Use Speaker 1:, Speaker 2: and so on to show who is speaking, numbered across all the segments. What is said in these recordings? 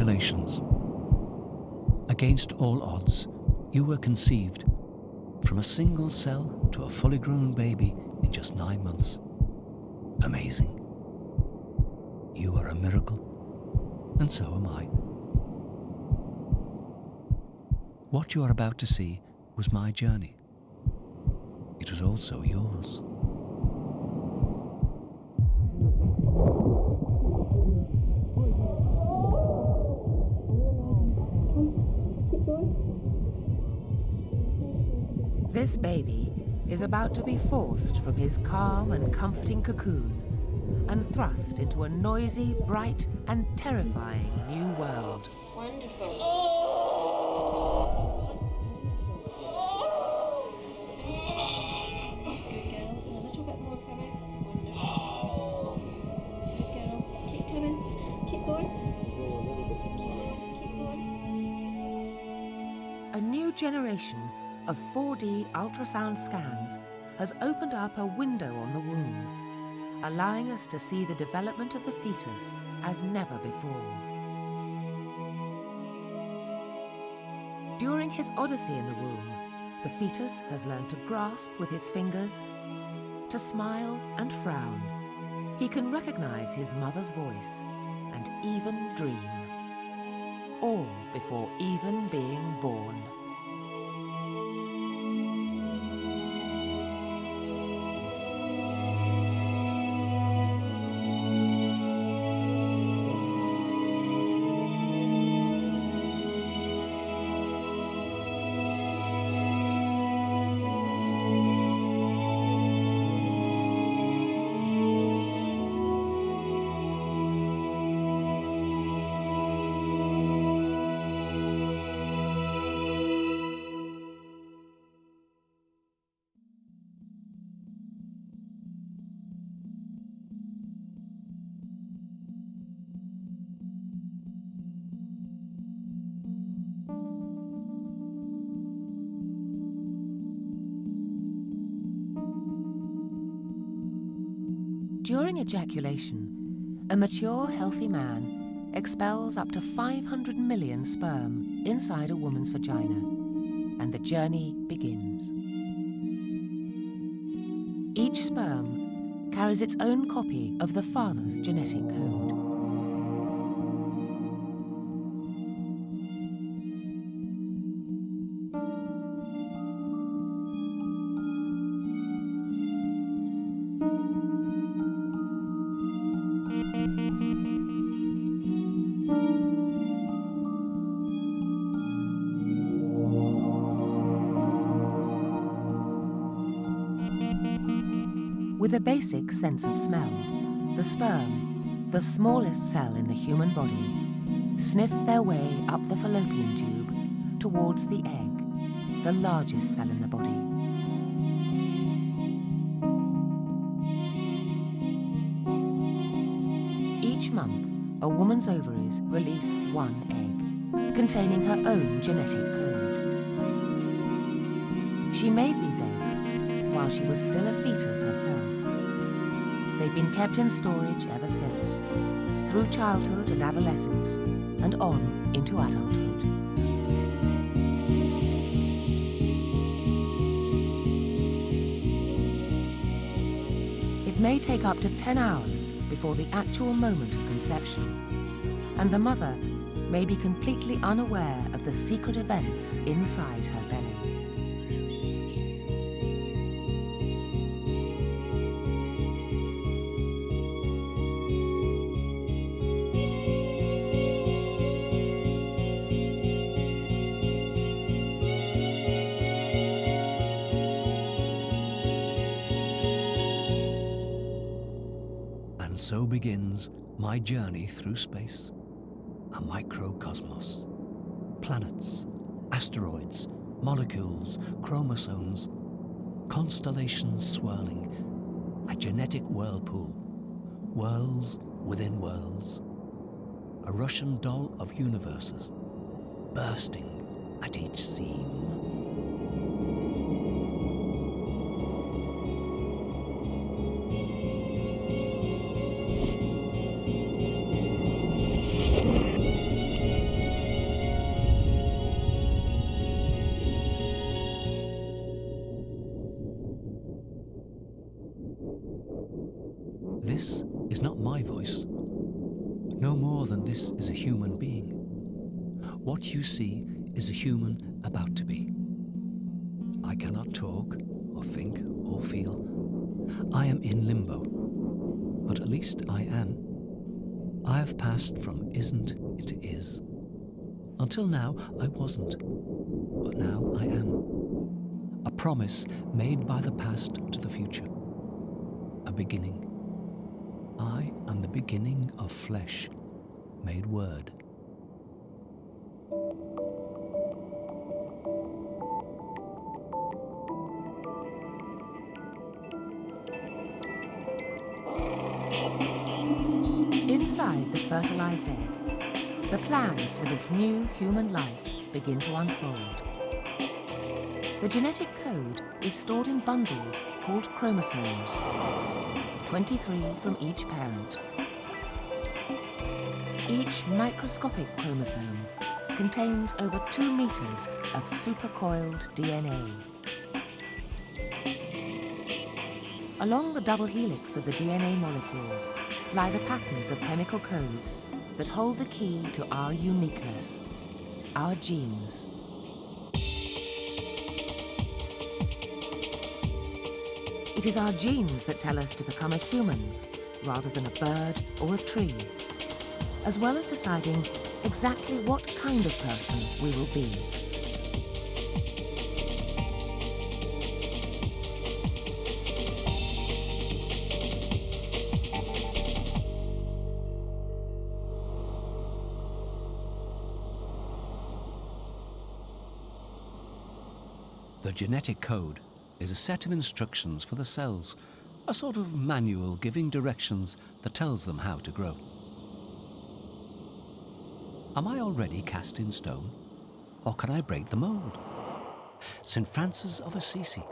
Speaker 1: Congratulations. Against all odds, you were conceived from a single cell to a fully grown baby in just 9 months. Amazing. You are a miracle, and so am I. What you are about to see was my journey. It was also yours.
Speaker 2: This baby is about to be forced from his calm and comforting cocoon and thrust into a noisy, bright and terrifying new world.
Speaker 3: Wonderful. Good girl. A little bit more from it. Wonderful. Good girl. Keep coming. Keep going. Keep going.
Speaker 2: A new generation of 4D ultrasound scans has opened up a window on the womb, allowing us to see the development of the fetus as never before. During his odyssey in the womb, the fetus has learned to grasp with his fingers, to smile and frown. He can recognize his mother's voice and even dream, all before even being born. During ejaculation, a mature, healthy man expels up to 500 million sperm inside a woman's vagina, and the journey begins. Each sperm carries its own copy of the father's genetic code. With a basic sense of smell, the sperm, the smallest cell in the human body, sniff their way up the fallopian tube towards the egg, the largest cell in the body. Each month, a woman's ovaries release one egg, containing her own genetic code. She made these eggs while she was still a fetus herself. They've been kept in storage ever since, through childhood and adolescence, and on into adulthood. It may take up to 10 hours before the actual moment of conception, and the mother may be completely unaware of the secret events inside her belly.
Speaker 1: And so begins my journey through space, a microcosmos. Planets, asteroids, molecules, chromosomes, constellations swirling, a genetic whirlpool, worlds within worlds, a Russian doll of universes, bursting at each seam. This is not my voice, no more than this is a human being. What you see is a human about to be. I cannot talk, or think, or feel. I am in limbo, but at least I am. I have passed from isn't into is. Until now, I wasn't, but now I am. A promise made by the past to the future. A beginning. I am the beginning of flesh made word.
Speaker 2: Inside the fertilized egg, the plans for this new human life begin to unfold. The genetic code is stored in bundles called chromosomes, 23 from each parent. Each microscopic chromosome contains over 2 meters of supercoiled DNA. Along the double helix of the DNA molecules lie the patterns of chemical codes that hold the key to our uniqueness, our genes. It is our genes that tell us to become a human rather than a bird or a tree, as well as deciding exactly what kind of person we will be.
Speaker 1: The genetic code is a set of instructions for the cells, a sort of manual giving directions that tells them how to grow. Am I already cast in stone, or can I break the mold? St. Francis of Assisi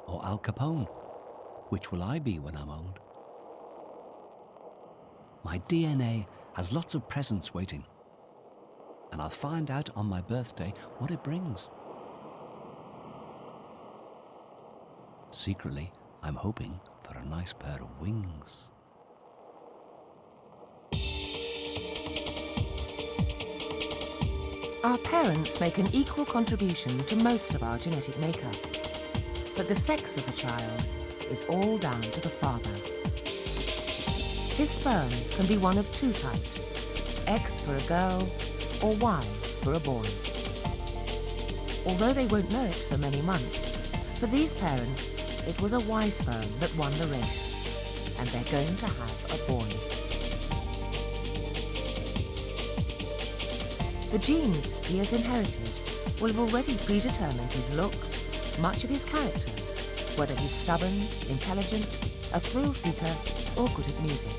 Speaker 1: or Al Capone? Which will I be when I'm old? My DNA has lots of presents waiting, and I'll find out on my birthday what it brings. Secretly, I'm hoping for a nice pair of wings.
Speaker 2: Our parents make an equal contribution to most of our genetic makeup, but the sex of a child is all down to the father. His sperm can be one of 2 types, X for a girl or Y for a boy. Although they won't know it for many months, for these parents, it was a Y sperm that won the race, and they're going to have a boy. The genes he has inherited will have already predetermined his looks, much of his character, whether he's stubborn, intelligent, a thrill seeker, or good at music,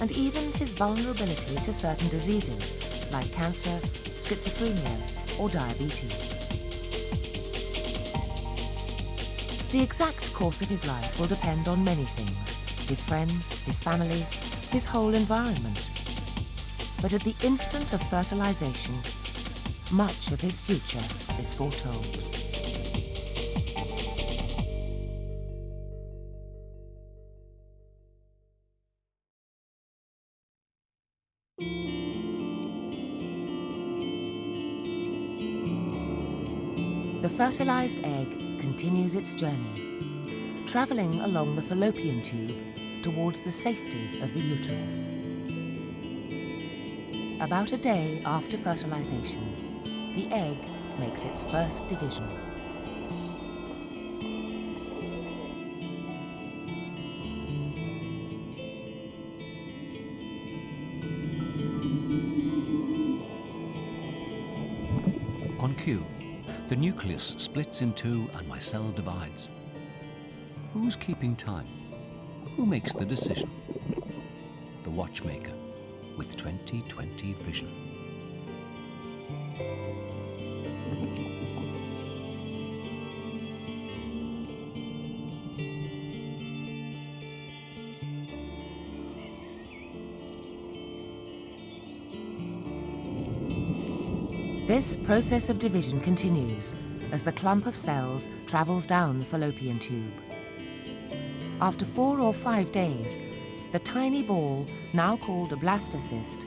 Speaker 2: and even his vulnerability to certain diseases like cancer, schizophrenia, or diabetes. The exact course of his life will depend on many things: his friends, his family, his whole environment. But at the instant of fertilization, much of his future is foretold. The fertilized egg continues its journey, traveling along the fallopian tube towards the safety of the uterus. About a day after fertilization, the egg makes its first division.
Speaker 1: On cue, the nucleus splits in 2 and my cell divides. Who's keeping time? Who makes the decision? The watchmaker with 20/20 vision.
Speaker 2: This process of division continues as the clump of cells travels down the fallopian tube. After 4 or 5 days, The tiny ball, now called a blastocyst,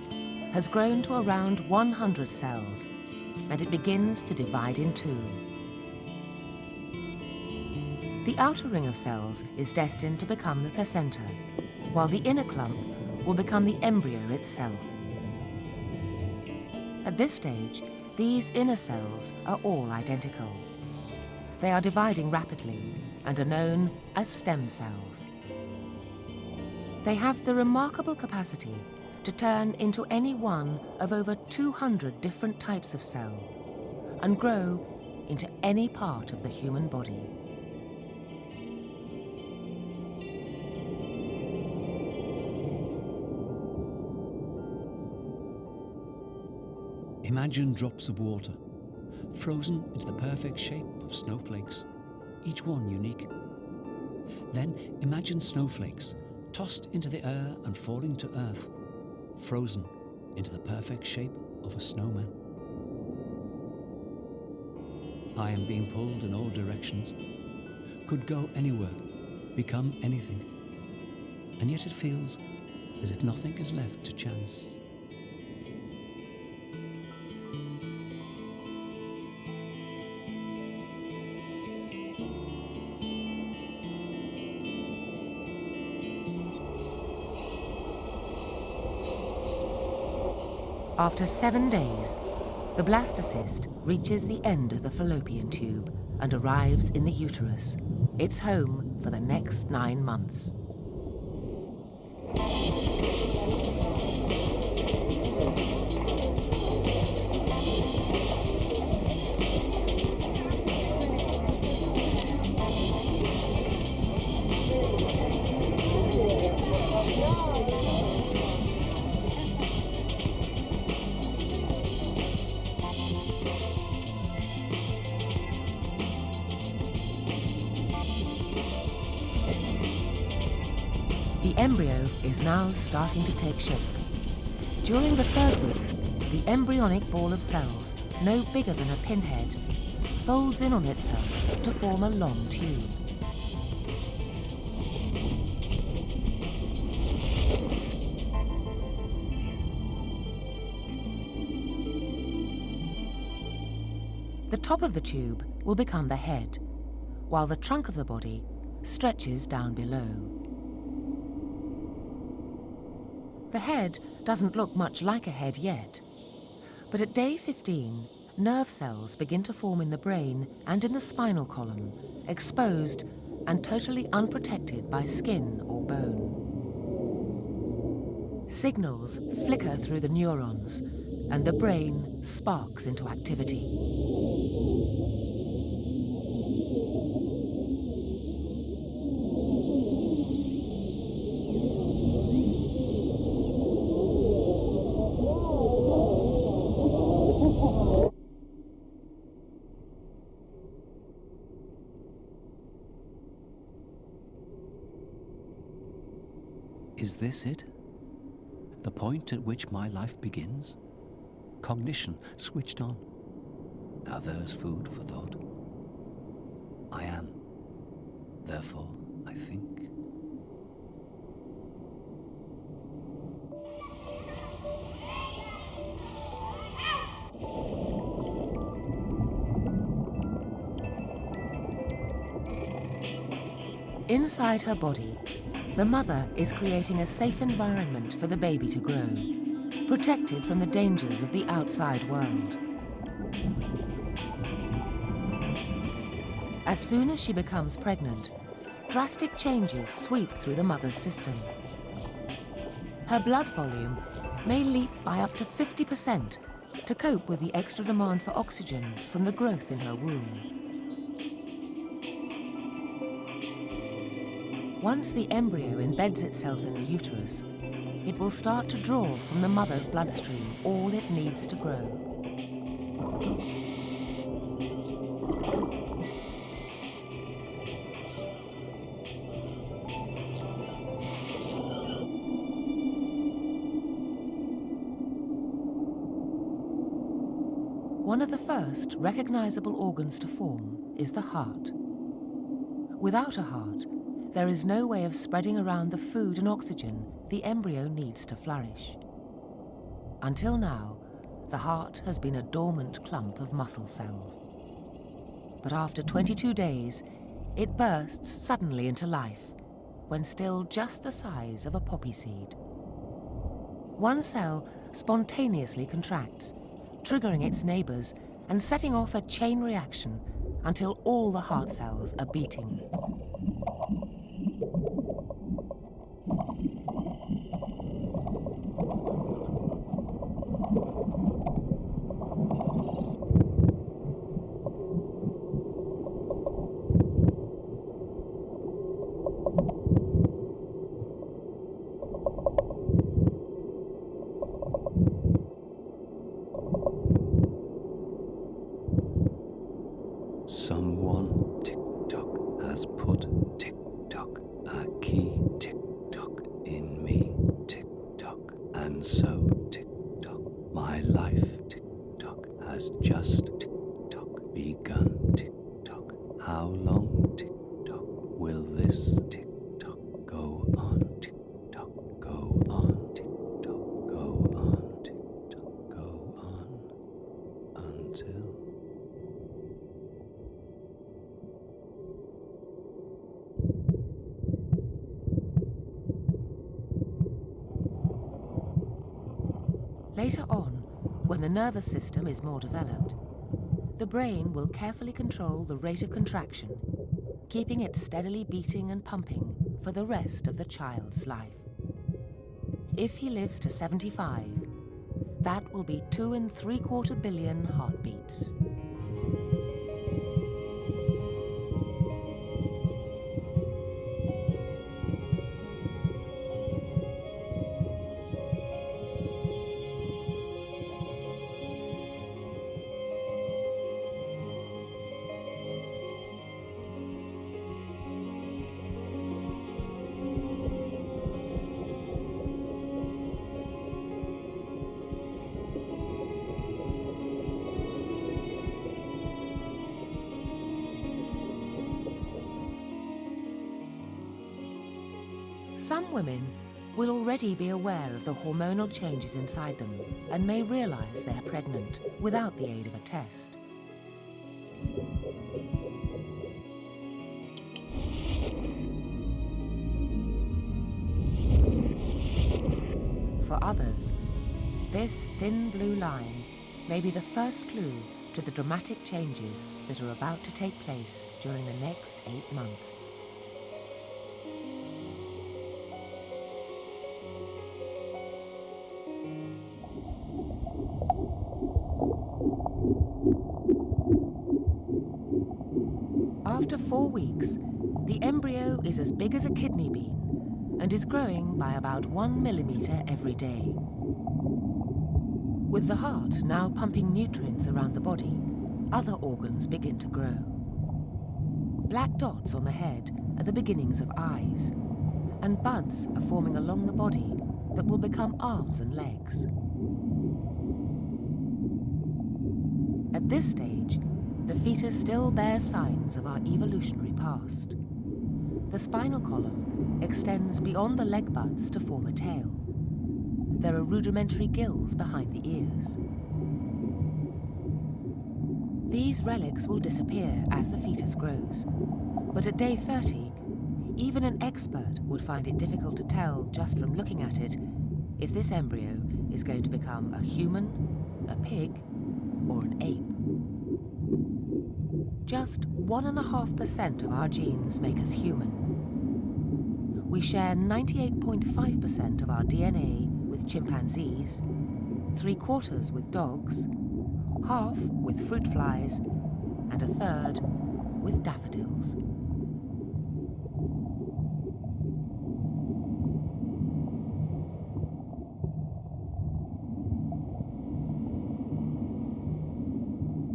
Speaker 2: has grown to around 100 cells, and it begins to divide in two. The outer ring of cells is destined to become the placenta, while the inner clump will become the embryo itself. At this stage, these inner cells are all identical. They are dividing rapidly and are known as stem cells. They have the remarkable capacity to turn into any one of over 200 different types of cell and grow into any part of the human body.
Speaker 1: Imagine drops of water, frozen into the perfect shape of snowflakes, each one unique. Then imagine snowflakes tossed into the air and falling to earth, frozen into the perfect shape of a snowman. I am being pulled in all directions, could go anywhere, become anything, and yet it feels as if nothing is left to chance.
Speaker 2: After 7 days, the blastocyst reaches the end of the fallopian tube and arrives in the uterus, its home for the next 9 months. The embryo is now starting to take shape. During the 3rd week, the embryonic ball of cells, no bigger than a pinhead, folds in on itself to form a long tube. The top of the tube will become the head, while the trunk of the body stretches down below. The head doesn't look much like a head yet, but at day 15, nerve cells begin to form in the brain and in the spinal column, exposed and totally unprotected by skin or bone. Signals flicker through the neurons, and the brain sparks into activity.
Speaker 1: Is this it? The point at which my life begins? Cognition switched on. Now there's food for thought. I am. Therefore, I think.
Speaker 2: Inside her body, the mother is creating a safe environment for the baby to grow, protected from the dangers of the outside world. As soon as she becomes pregnant, drastic changes sweep through the mother's system. Her blood volume may leap by up to 50% to cope with the extra demand for oxygen from the growth in her womb. Once the embryo embeds itself in the uterus, it will start to draw from the mother's bloodstream all it needs to grow. One of the first recognizable organs to form is the heart. Without a heart, there is no way of spreading around the food and oxygen the embryo needs to flourish. Until now, the heart has been a dormant clump of muscle cells. But after 22 days, it bursts suddenly into life, when still just the size of a poppy seed. One cell spontaneously contracts, triggering its neighbors and setting off a chain reaction until all the heart cells are beating.
Speaker 1: Someone, tick-tock, has put tick-tock, a key tick-tock in me, tick-tock, and so tick-tock, my life, tick-tock, has just tick-tock begun, tick-tock. How long, tick-tock, will this tick-tock go on, tick-tock, go on, tick-tock, go on, tick-tock, go on, until...
Speaker 2: Later on, when the nervous system is more developed, the brain will carefully control the rate of contraction, keeping it steadily beating and pumping for the rest of the child's life. If he lives to 75, that will be 2.75 billion heartbeats. Some women will already be aware of the hormonal changes inside them and may realize they're pregnant without the aid of a test. For others, this thin blue line may be the first clue to the dramatic changes that are about to take place during the next 8 months. After 4 weeks, the embryo is as big as a kidney bean and is growing by about 1 millimeter every day. With the heart now pumping nutrients around the body, other organs begin to grow. Black dots on the head are the beginnings of eyes, and buds are forming along the body that will become arms and legs. At this stage, the fetus still bears signs of our evolutionary past. The spinal column extends beyond the leg buds to form a tail. There are rudimentary gills behind the ears. These relics will disappear as the fetus grows, but at day 30, even an expert would find it difficult to tell just from looking at it if this embryo is going to become a human, a pig, or an ape. Just 1.5% of our genes make us human. We share 98.5% of our DNA with chimpanzees, 3/4 with dogs, half with fruit flies, and 1/3 with daffodils.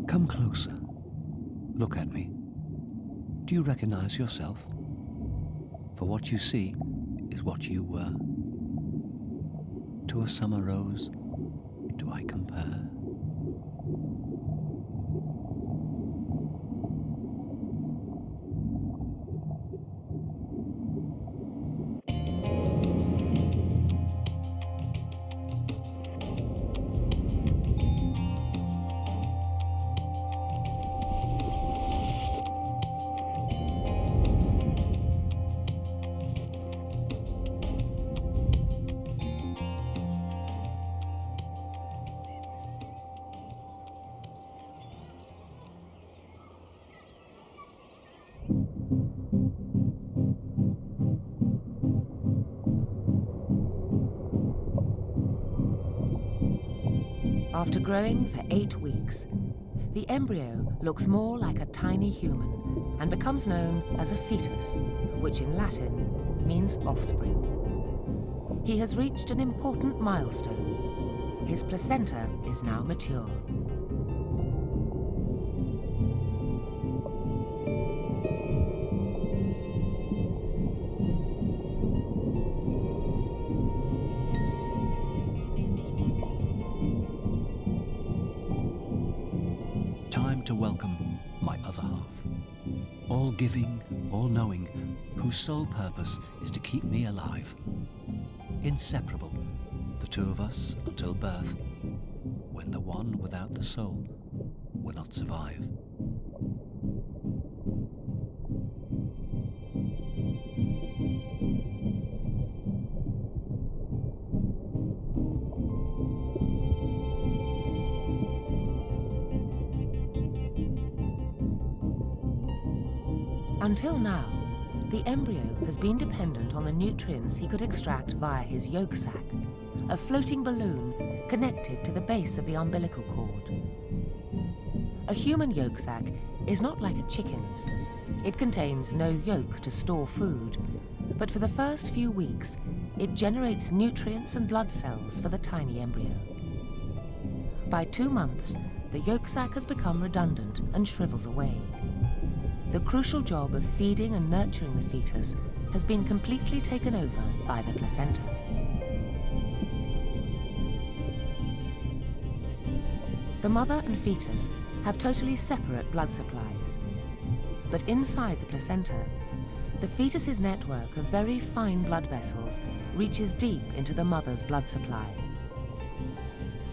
Speaker 1: Come closer. Look at me. Do you recognize yourself? For what you see is what you were. To a summer rose, do I compare?
Speaker 2: After growing for 8 weeks, the embryo looks more like a tiny human and becomes known as a fetus, which in Latin means offspring. He has reached an important milestone. His placenta is now mature.
Speaker 1: Time to welcome my other half. All-giving, all-knowing, whose sole purpose is to keep me alive. Inseparable, the two of us until birth, when the one without the soul will not survive.
Speaker 2: Until now, the embryo has been dependent on the nutrients he could extract via his yolk sac, a floating balloon connected to the base of the umbilical cord. A human yolk sac is not like a chicken's. It contains no yolk to store food, but for the first few weeks, it generates nutrients and blood cells for the tiny embryo. By 2 months, the yolk sac has become redundant and shrivels away. The crucial job of feeding and nurturing the fetus has been completely taken over by the placenta. The mother and fetus have totally separate blood supplies. But inside the placenta, the fetus's network of very fine blood vessels reaches deep into the mother's blood supply.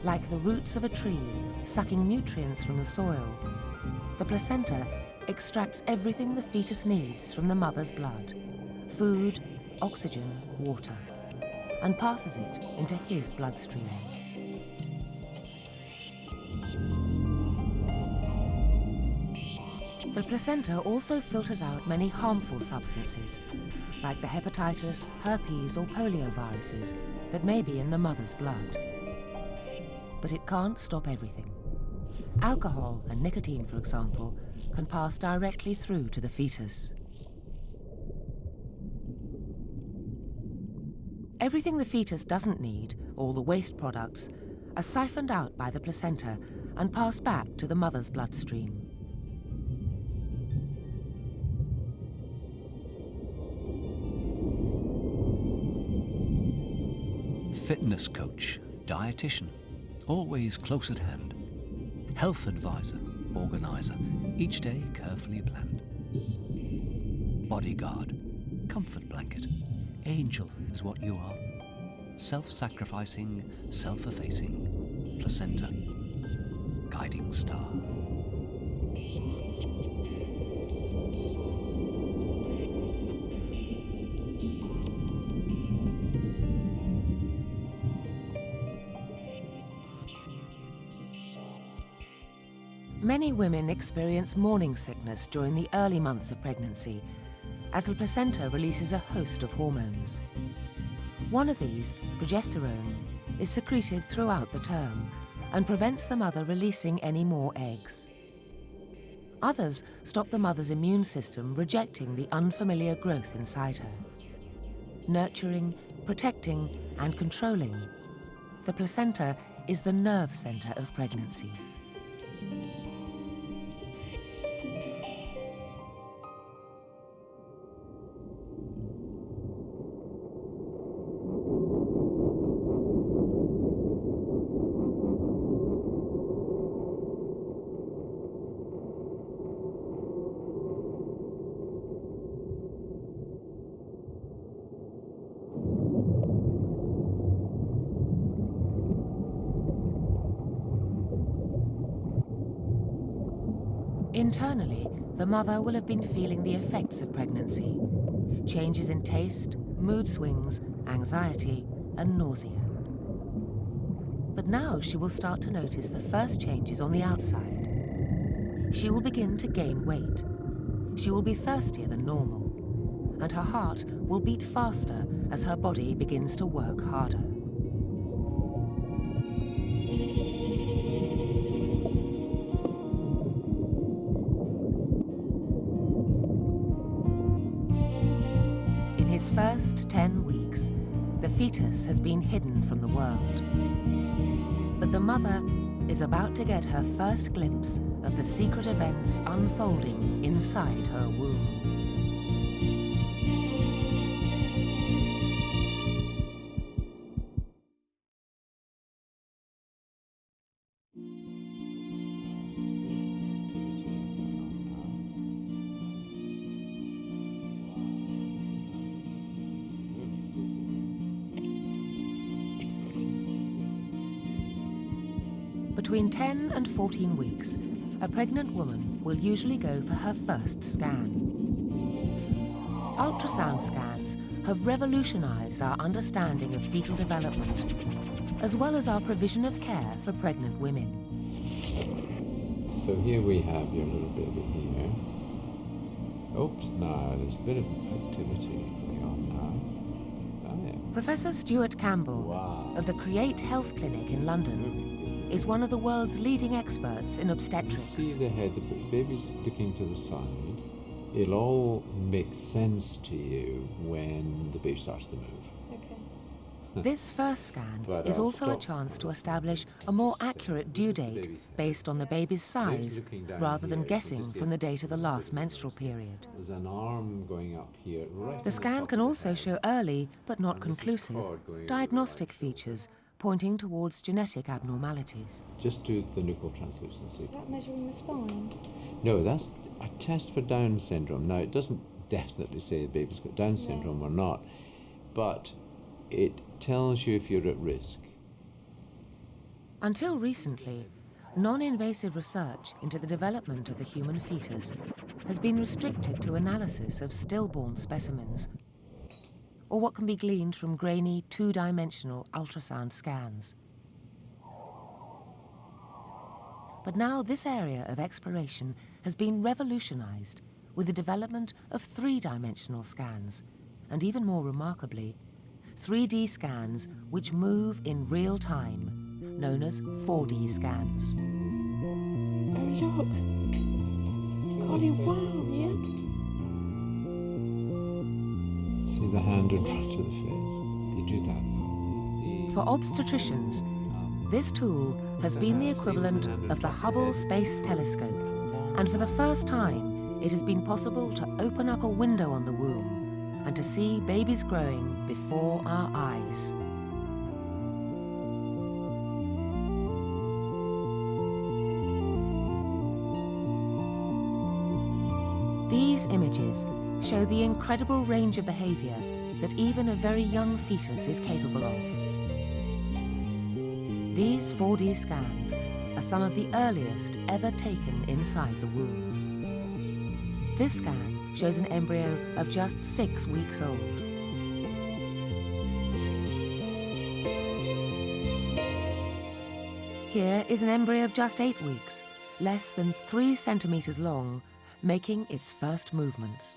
Speaker 2: Like the roots of a tree sucking nutrients from the soil, the placenta extracts everything the fetus needs from the mother's blood: food, oxygen, water, and passes it into his bloodstream. The placenta also filters out many harmful substances, like the hepatitis, herpes, or polio viruses that may be in the mother's blood. But it can't stop everything. Alcohol and nicotine, for example, can pass directly through to the fetus. Everything the fetus doesn't need, all the waste products, are siphoned out by the placenta and passed back to the mother's bloodstream.
Speaker 1: Fitness coach, dietitian, always close at hand. Health advisor, organizer, each day carefully planned. Bodyguard, comfort blanket, angel is what you are. Self-sacrificing, self-effacing, placenta, guiding star.
Speaker 2: Many women experience morning sickness during the early months of pregnancy, as the placenta releases a host of hormones. One of these, progesterone, is secreted throughout the term and prevents the mother releasing any more eggs. Others stop the mother's immune system rejecting the unfamiliar growth inside her. Nurturing, protecting, and controlling, the placenta is the nerve center of pregnancy. Internally, the mother will have been feeling the effects of pregnancy: changes in taste, mood swings, anxiety, and nausea. But now she will start to notice the first changes on the outside. She will begin to gain weight. she will be thirstier than normal, and her heart will beat faster as her body begins to work harder. In his first 10 weeks, the fetus has been hidden from the world. But the mother is about to get her first glimpse of the secret events unfolding inside her womb. Between 10 and 14 weeks, a pregnant woman will usually go for her first scan. Ultrasound scans have revolutionized our understanding of fetal development, as well as our provision of care for pregnant women.
Speaker 4: So here we have your little baby here. Oops, now there's a bit of activity going on now. Oh, yeah.
Speaker 2: Professor Stuart Campbell of the Create Health Clinic in London is one of the world's leading experts in obstetrics.
Speaker 4: You see the head, the baby's looking to the side. It'll all make sense to you when the baby starts to move.
Speaker 3: Okay.
Speaker 2: This first scan is also a chance to establish a more accurate due date based on the baby's size, rather than guessing from the date of the last menstrual period.
Speaker 4: There's an arm going up here. Right.
Speaker 2: The scan can also show early, but not conclusive, diagnostic features pointing towards genetic abnormalities.
Speaker 4: Just do the nuchal translucency.
Speaker 3: Is that measuring the spine?
Speaker 4: No, that's a test for Down syndrome. Now, it doesn't definitely say the baby's got Down syndrome or not, but it tells you if you're at risk.
Speaker 2: Until recently, non-invasive research into the development of the human fetus has been restricted to analysis of stillborn specimens, or what can be gleaned from grainy two-dimensional ultrasound scans. But now this area of exploration has been revolutionized with the development of three-dimensional scans, and even more remarkably, 3D scans which move in real time, known as 4D scans.
Speaker 3: Oh, look. Golly, wow, yeah.
Speaker 4: See the hand in front of the face? They do that though.
Speaker 2: For obstetricians, this tool has been the equivalent of the Hubble Space Telescope, and for the first time, it has been possible to open up a window on the womb and to see babies growing before our eyes. These images show the incredible range of behavior that even a very young fetus is capable of. These 4D scans are some of the earliest ever taken inside the womb. This scan shows an embryo of just 6 weeks old. Here is an embryo of just 8 weeks, less than 3 centimeters long, making its first movements.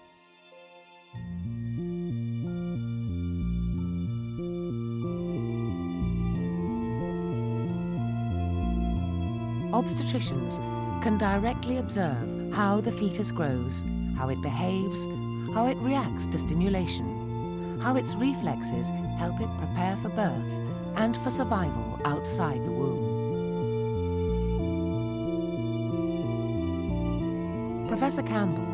Speaker 2: Obstetricians can directly observe how the fetus grows, how it behaves, how it reacts to stimulation, how its reflexes help it prepare for birth and for survival outside the womb. Professor Campbell,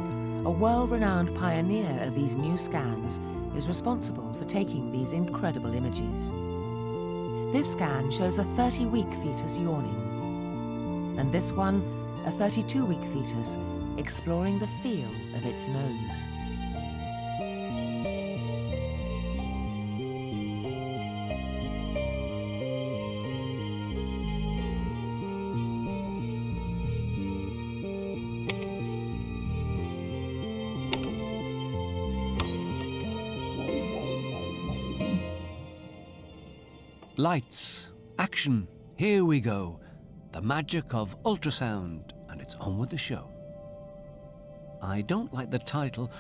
Speaker 2: a world-renowned pioneer of these new scans, is responsible for taking these incredible images. This scan shows a 30-week fetus yawning, and this one, a 32-week fetus, exploring the feel of its nose.
Speaker 1: Lights, action, here we go. The magic of ultrasound, and it's on with the show. I don't like the title,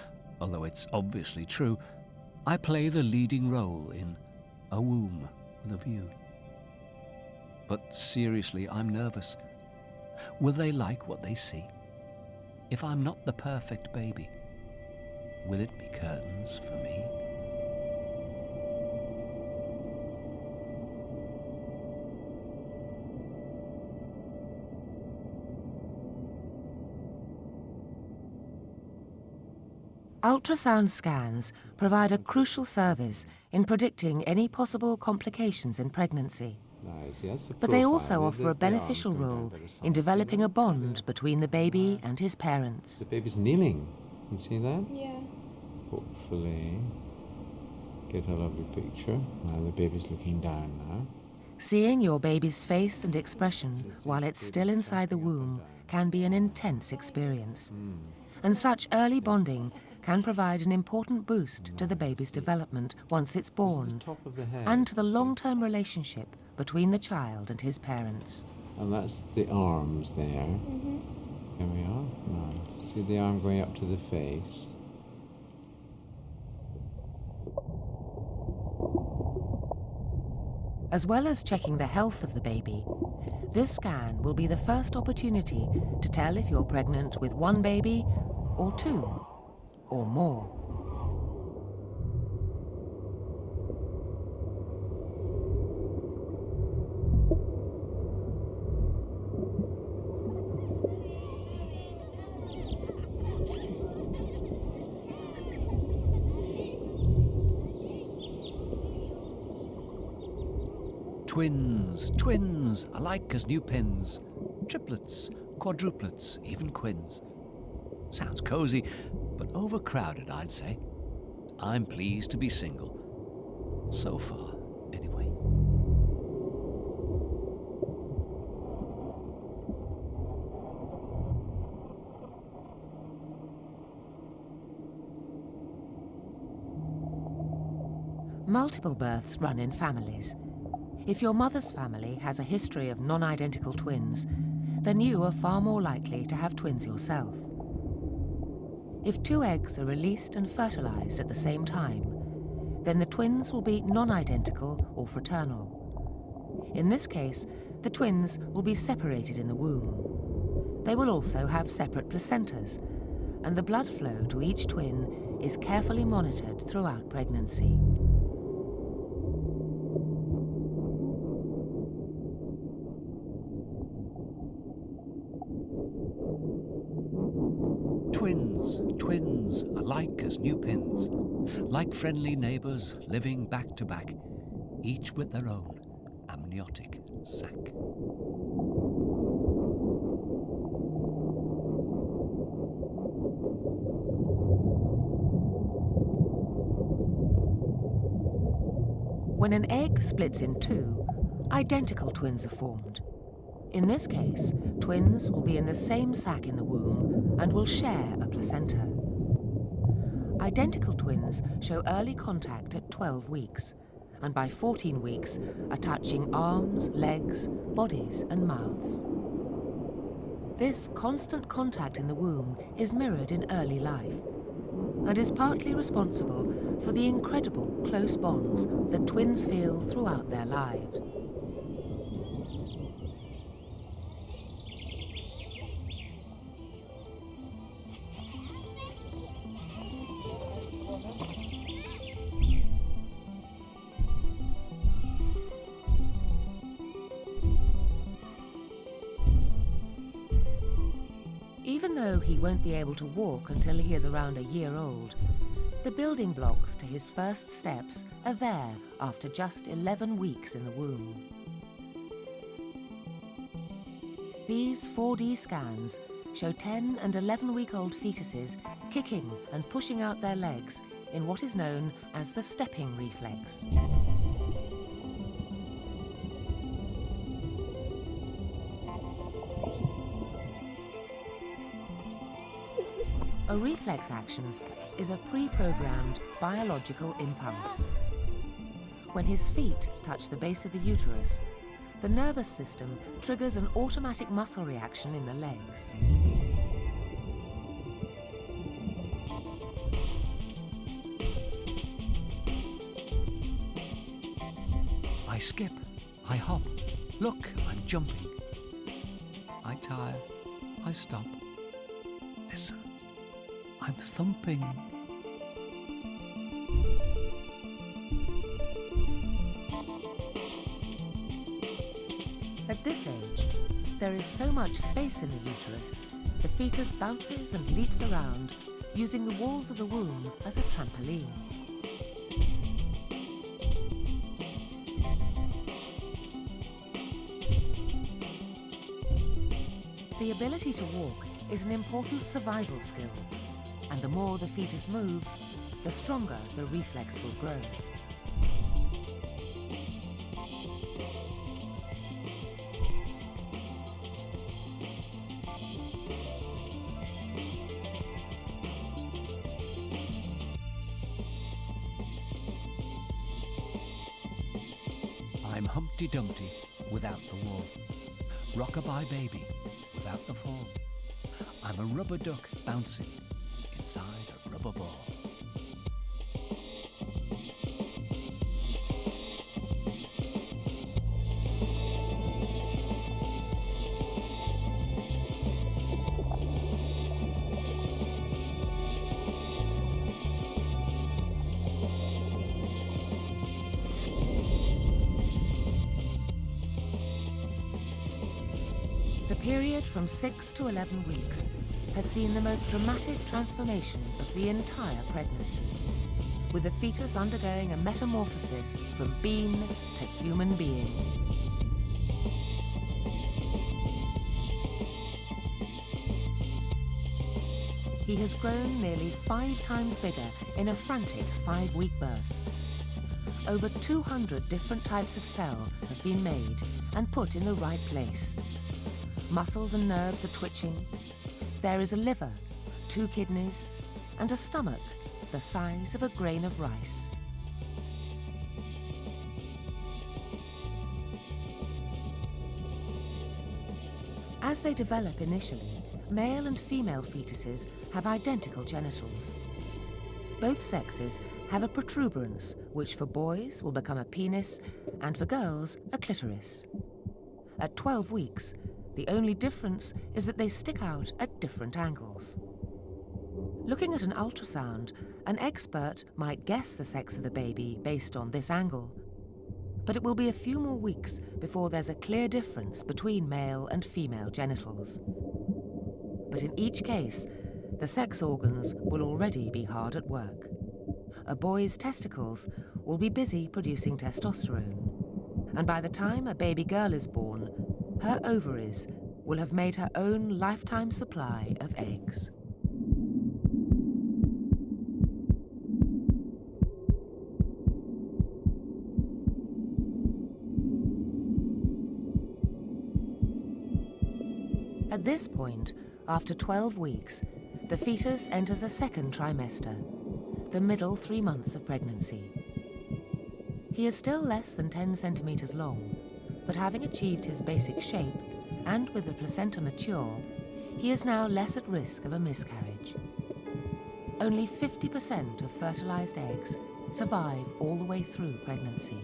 Speaker 1: although it's obviously true. I play the leading role in A Womb with a View. But seriously, I'm nervous. Will they like what they see? If I'm not the perfect baby, will it be curtains for me?
Speaker 2: Ultrasound scans provide a crucial service in predicting any possible complications in pregnancy.
Speaker 4: Nice, yes, the
Speaker 2: But they
Speaker 4: profile.
Speaker 2: also offer a
Speaker 4: There's the arms
Speaker 2: beneficial
Speaker 4: going down
Speaker 2: role
Speaker 4: by the side.
Speaker 2: in developing a
Speaker 4: See that?
Speaker 2: bond between the baby and his parents.
Speaker 4: The baby's kneeling. You see that?
Speaker 3: Yeah.
Speaker 4: Hopefully get a lovely picture. Now the baby's looking down now.
Speaker 2: Seeing your baby's face and expression while it's still inside the womb can be an intense experience. And such early bonding can provide an important boost to the baby's development once it's born,
Speaker 4: Top of the head.
Speaker 2: and to the long-term relationship between the child and his parents.
Speaker 4: And that's the arms there.
Speaker 3: Mhm.
Speaker 4: Here we are. Now, see the arm going up to the face.
Speaker 2: As well as checking the health of the baby, this scan will be the first opportunity to tell if you're pregnant with one baby, or two, or more.
Speaker 1: Twins, twins, alike as new pins. Triplets, quadruplets, even quins. Sounds cozy, but overcrowded, I'd say. I'm pleased to be single. So far, anyway.
Speaker 2: Multiple births run in families. If your mother's family has a history of non-identical twins, then you are far more likely to have twins yourself. If two eggs are released and fertilized at the same time, then the twins will be non-identical or fraternal. In this case, the twins will be separated in the womb. They will also have separate placentas, and the blood flow to each twin is carefully monitored throughout pregnancy.
Speaker 1: Twins, twins, alike as new pins. Like friendly neighbours living back to back, each with their own amniotic sac.
Speaker 2: When an egg splits in two, identical twins are formed. In this case, twins will be in the same sac in the womb and will share a placenta. Identical twins show early contact at 12 weeks, and by 14 weeks are touching arms, legs, bodies, and mouths. This constant contact in the womb is mirrored in early life, and is partly responsible for the incredible close bonds that twins feel throughout their lives. Even though he won't be able to walk until he is around a year old, the building blocks to his first steps are there after just 11 weeks in the womb. These 4D scans show 10 and 11-week-old fetuses kicking and pushing out their legs in what is known as the stepping reflex. A reflex action is a pre-programmed biological impulse. When his feet touch the base of the uterus, the nervous system triggers an automatic muscle reaction in the legs.
Speaker 1: skip, I hop. Look, I'm jumping. I tire, I stop. Listen, I'm thumping.
Speaker 2: At this age, there is so much space in the uterus, the fetus bounces and leaps around, using the walls of the womb as a trampoline. The ability to walk is an important survival skill, and the more the fetus moves, the stronger the reflex will grow.
Speaker 1: I'm Humpty Dumpty without the wall. Rockabye baby without the fall. I'm a rubber duck bouncing inside a rubber ball.
Speaker 2: The period from 6 to 11 weeks has seen the most dramatic transformation of the entire pregnancy, with the fetus undergoing a metamorphosis from bean to human being. He has grown nearly 5 times bigger in a frantic 5-week burst. Over 200 different types of cell have been made and put in the right place. Muscles and nerves are twitching. There is a liver, 2 kidneys, and a stomach the size of a grain of rice. As they develop initially, male and female fetuses have identical genitals. Both sexes have a protuberance, which for boys will become a penis and for girls a clitoris. At 12 weeks, the only difference is that they stick out at different angles. Looking at an ultrasound, an expert might guess the sex of the baby based on this angle. But it will be a few more weeks before there's a clear difference between male and female genitals. But in each case, the sex organs will already be hard at work. A boy's testicles will be busy producing testosterone. And by the time a baby girl is born, her ovaries will have made her own lifetime supply of eggs. At this point, after 12 weeks, the fetus enters the second trimester, the middle 3 months of pregnancy. He is still less than 10 centimeters long, but having achieved his basic shape, and with the placenta mature, he is now less at risk of a miscarriage. Only 50% of fertilized eggs survive all the way through pregnancy.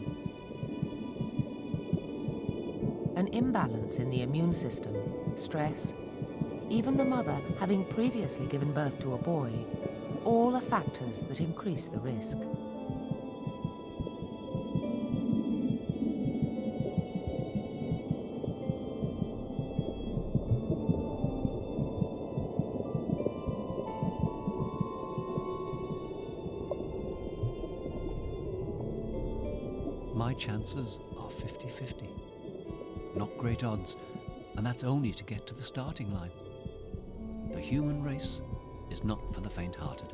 Speaker 2: An imbalance in the immune system, stress, even the mother having previously given birth to a boy, all are factors that increase the risk.
Speaker 1: My chances are 50-50. Not great odds, and that's only to get to the starting line. The human race is not for the faint-hearted,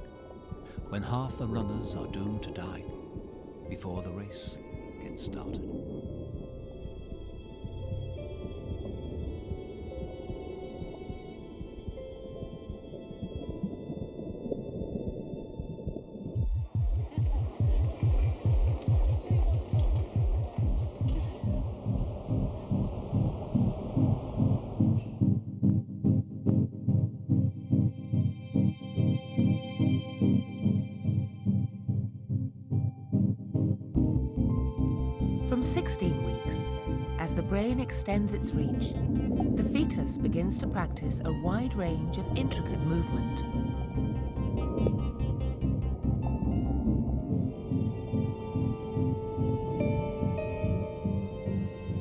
Speaker 1: when half the runners are doomed to die before the race gets started.
Speaker 2: From 16 weeks, as the brain extends its reach, the fetus begins to practice a wide range of intricate movement.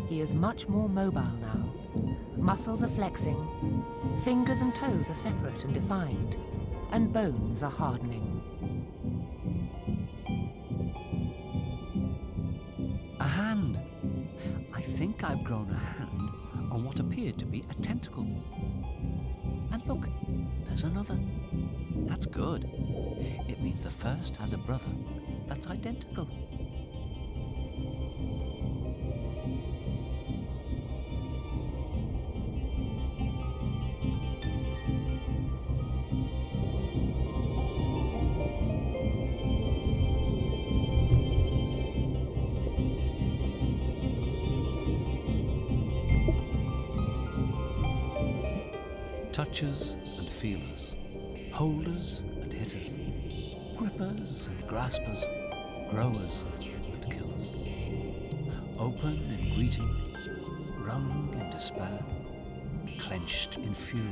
Speaker 2: He is much more mobile now. Muscles are flexing, fingers and toes are separate and defined, and bones are hardening.
Speaker 1: A hand. I think I've grown a hand on what appeared to be a tentacle. And look, there's another. That's good. It means the first has a brother that's identical. Touchers and feelers, holders and hitters, grippers and graspers, growers and killers. Open in greeting, wrung in despair, clenched in fury,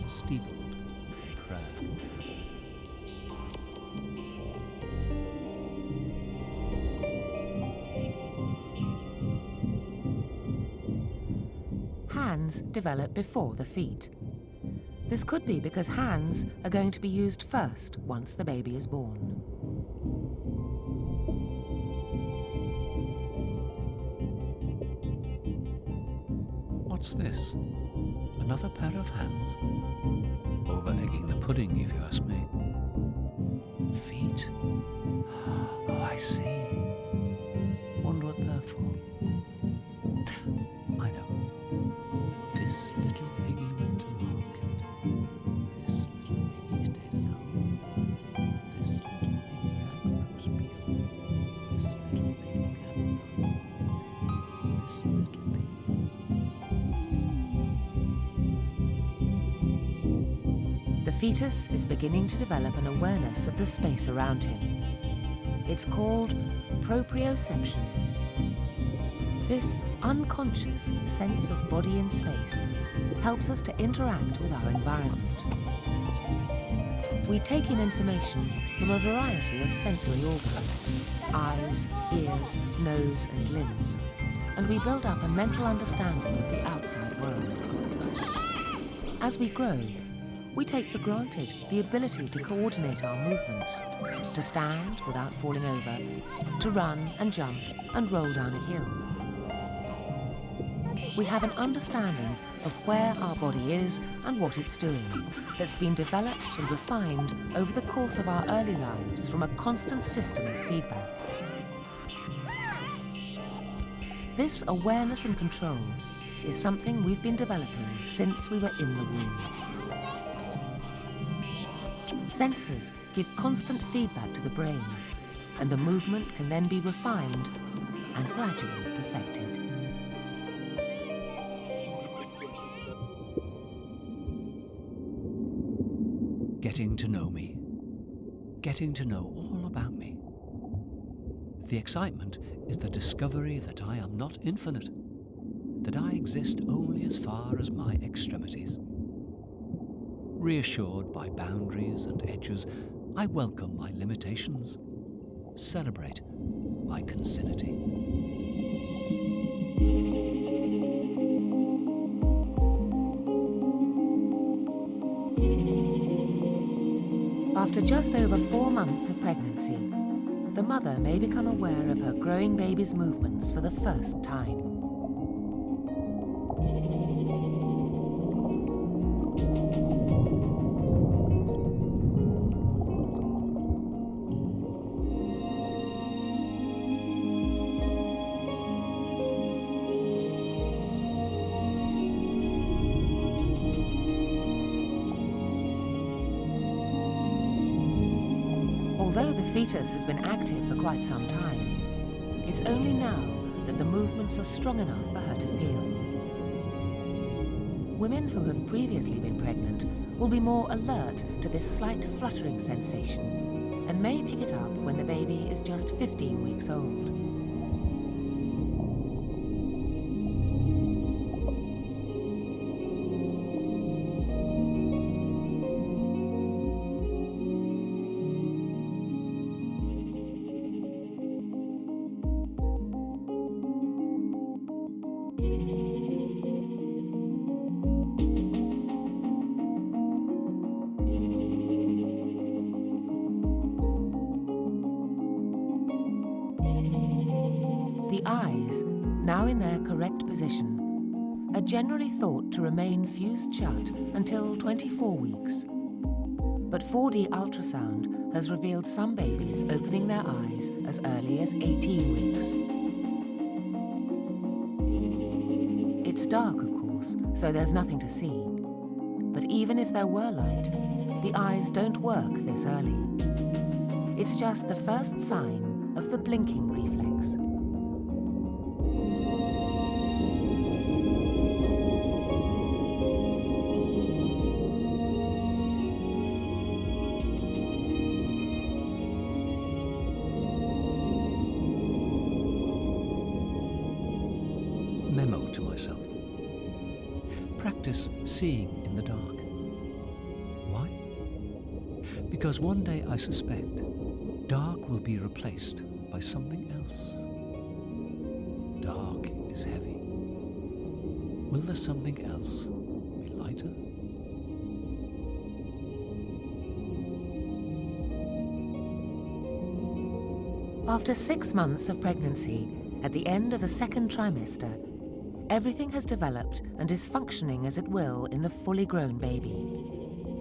Speaker 1: steepled in prayer.
Speaker 2: Hands develop before the feet. This could be because hands are going to be used first once the baby is born.
Speaker 1: What's this? Another pair of hands? Over-egging the pudding, if you ask me. Feet? Oh, I see. Wonder what they're for. I know. This little piggy went to market. This little piggy stayed at home. This little piggy had roast beef. This little piggy had none. This little piggy.
Speaker 2: The fetus is beginning to develop an awareness of the space around him. It's called proprioception. This unconscious sense of body in space helps us to interact with our environment. We take in information from a variety of sensory organs, eyes, ears, nose, and limbs, and we build up a mental understanding of the outside world. As we grow, we take for granted the ability to coordinate our movements, to stand without falling over, to run and jump and roll down a hill. We have an understanding of where our body is and what it's doing that's been developed and refined over the course of our early lives from a constant system of feedback. This awareness and control is something we've been developing since we were in the womb. Sensors give constant feedback to the brain, and the movement can then be refined and gradually perfected.
Speaker 1: Getting to know me. Getting to know all about me. The excitement is the discovery that I am not infinite, that I exist only as far as my extremities. Reassured by boundaries and edges, I welcome my limitations, celebrate my concinnity.
Speaker 2: After just over 4 months of pregnancy, the mother may become aware of her growing baby's movements for the first time. Although the fetus has been active for quite some time, it's only now that the movements are strong enough for her to feel. Women who have previously been pregnant will be more alert to this slight fluttering sensation and may pick it up when the baby is just 15 weeks old. The eyes, now in their correct position, are generally thought to remain fused shut until 24 weeks. But 4D ultrasound has revealed some babies opening their eyes as early as 18 weeks. It's dark, of course, so there's nothing to see. But even if there were light, the eyes don't work this early. It's just the first sign of the blinking reflex.
Speaker 1: Memo to myself. Practice seeing in the dark. Why? Because one day I suspect dark will be replaced by something else. Dark is heavy. Will the something else be lighter?
Speaker 2: After 6 months of pregnancy, at the end of the second trimester, everything has developed and is functioning as it will in the fully grown baby.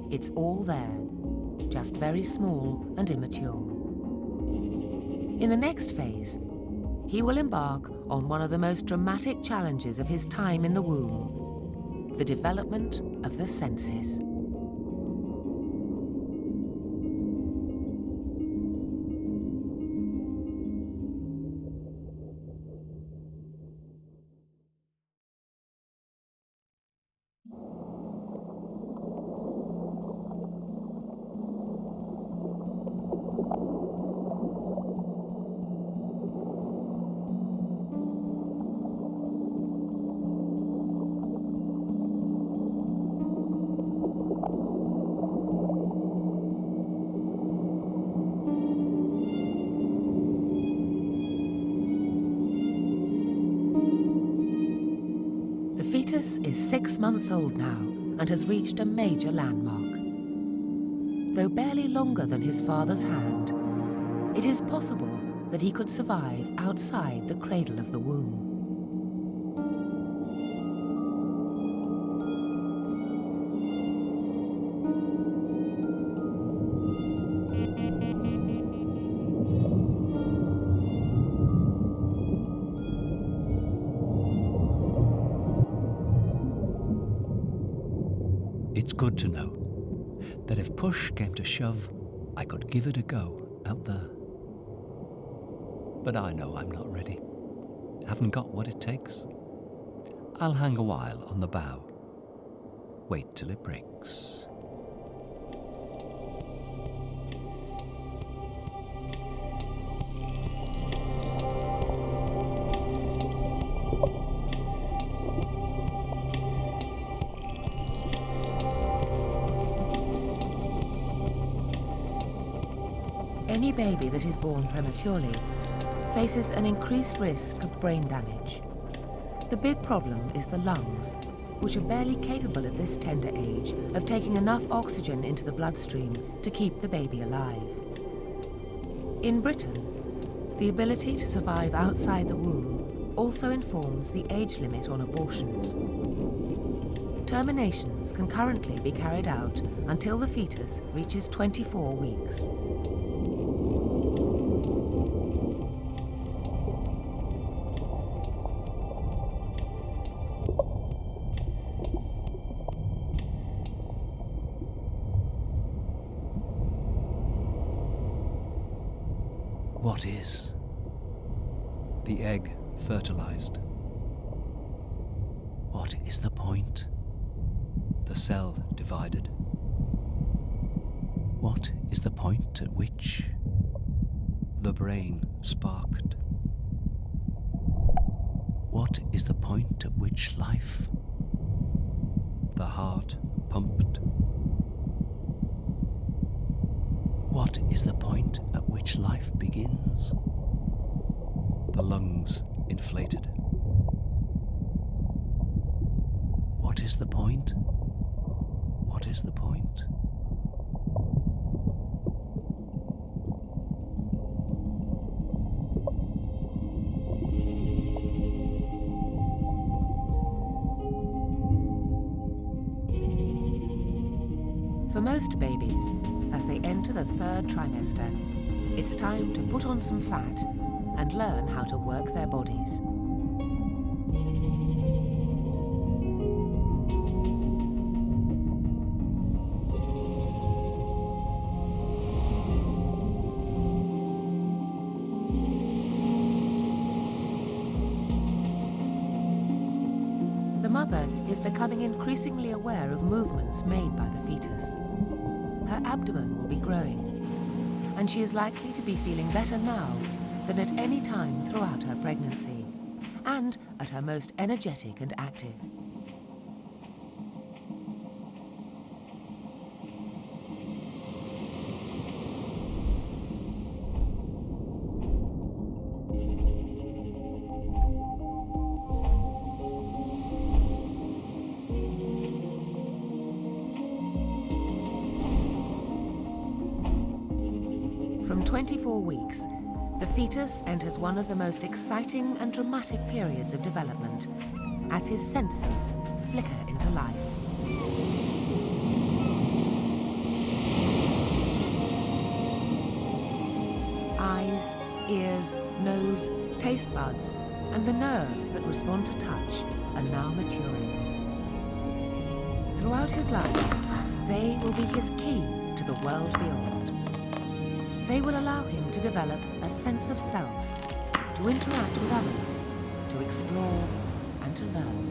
Speaker 2: It's all there, just very small and immature. In the next phase, he will embark on one of the most dramatic challenges of his time in the womb, the development of the senses. The fetus is 6 months old now and has reached a major landmark. Though barely longer than his father's hand, it is possible that he could survive outside the cradle of the womb.
Speaker 1: It's good to know that if push came to shove, I could give it a go out there. But I know I'm not ready. Haven't got what it takes. I'll hang a while on the bow. Wait till it breaks.
Speaker 2: Any baby that is born prematurely faces an increased risk of brain damage. The big problem is the lungs, which are barely capable at this tender age of taking enough oxygen into the bloodstream to keep the baby alive. In Britain, the ability to survive outside the womb also informs the age limit on abortions. Terminations can currently be carried out until the fetus reaches 24 weeks.
Speaker 1: What is? The egg fertilized. What is the point? The cell divided. What is the point at which the brain sparked? What is the point at which life, the heart pumped? What is the point at which life begins? The lungs inflated. What is the point? What is the point?
Speaker 2: most babies, as they enter the 3rd trimester, it's time to put on some fat and learn how to work their bodies. The mother is becoming increasingly aware of movements made by the fetus. Her abdomen will be growing, and she is likely to be feeling better now than at any time throughout her pregnancy, and at her most energetic and active. From 24 weeks, the fetus enters one of the most exciting and dramatic periods of development as his senses flicker into life. Eyes, ears, nose, taste buds, and the nerves that respond to touch are now maturing. Throughout his life, they will be his key to the world beyond. They will allow him to develop a sense of self, to interact with others, to explore and to learn.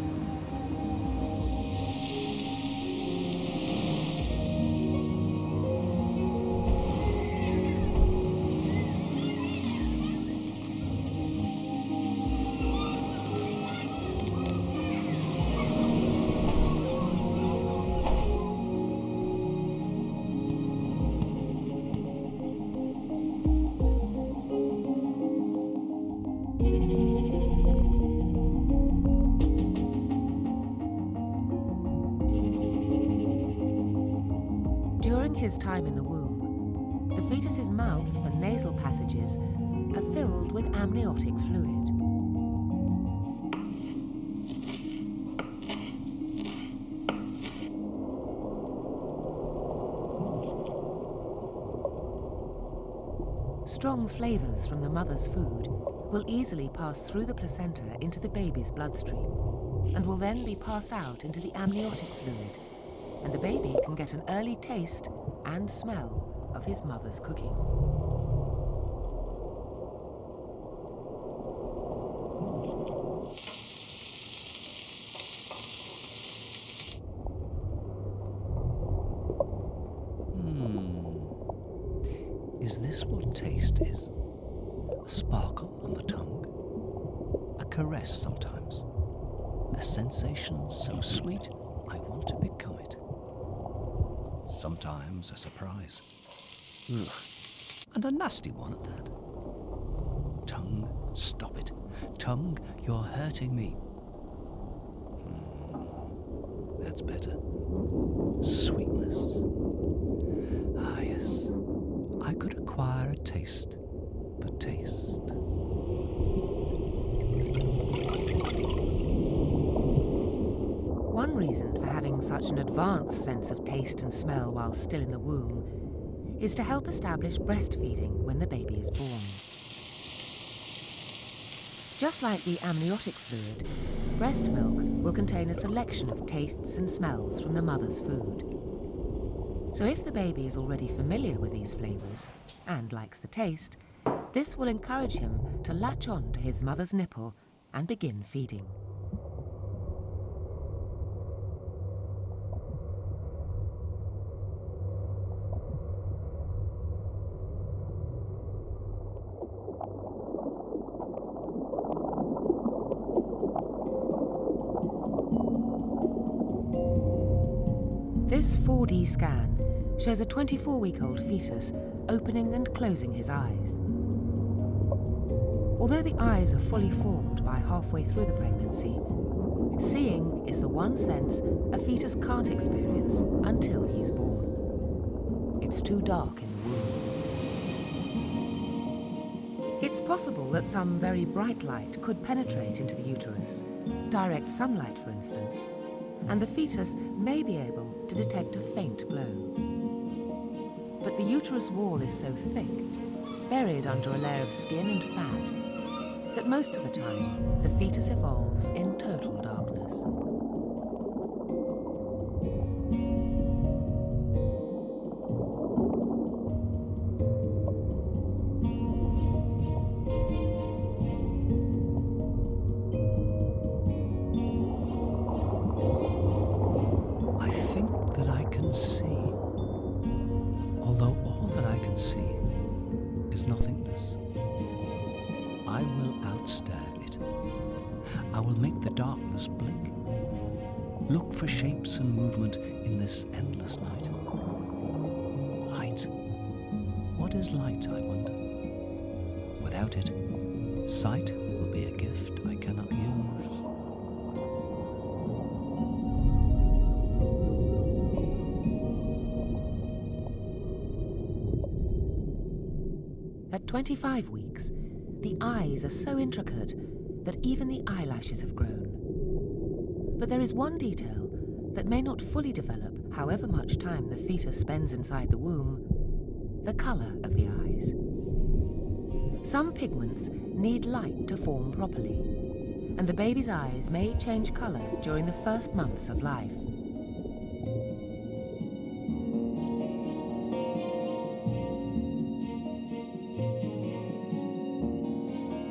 Speaker 2: During his time in the womb, the fetus's mouth and nasal passages are filled with amniotic fluid. Strong flavors from the mother's food will easily pass through the placenta into the baby's bloodstream and will then be passed out into the amniotic fluid, and the baby can get an early taste and smell of his mother's cooking.
Speaker 1: Is this what taste is? A sparkle on the tongue? A caress sometimes? A sensation so sweet I want to become it? Sometimes a surprise. And a nasty one at that. Tongue, stop it. Tongue, you're hurting me. That's better. Sweetness. Ah, yes. I could acquire a taste for taste.
Speaker 2: One reason for having such an advanced sense of taste and smell while still in the womb is to help establish breastfeeding when the baby is born. Just like the amniotic fluid, breast milk will contain a selection of tastes and smells from the mother's food. So if the baby is already familiar with these flavors and likes the taste, this will encourage him to latch on to his mother's nipple and begin feeding. This 4D scan shows a 24-week-old fetus opening and closing his eyes. Although the eyes are fully formed by halfway through the pregnancy, seeing is the one sense a fetus can't experience until he's born. It's too dark in the womb. It's possible that some very bright light could penetrate into the uterus, direct sunlight for instance, and the fetus may be able to detect a faint glow. But the uterus wall is so thick, buried under a layer of skin and fat, that most of the time the fetus evolves in total darkness.
Speaker 1: I think that I can see, although all that I can see is nothingness. I will outstare it. I will make the darkness blink. Look for shapes and movement in this endless night. Light. What is light, I wonder? Without it, sight will be a gift I cannot use.
Speaker 2: At 25 weeks, the eyes are so intricate that even the eyelashes have grown. But there is one detail that may not fully develop however much time the fetus spends inside the womb: the colour of the eyes. Some pigments need light to form properly, and the baby's eyes may change colour during the first months of life.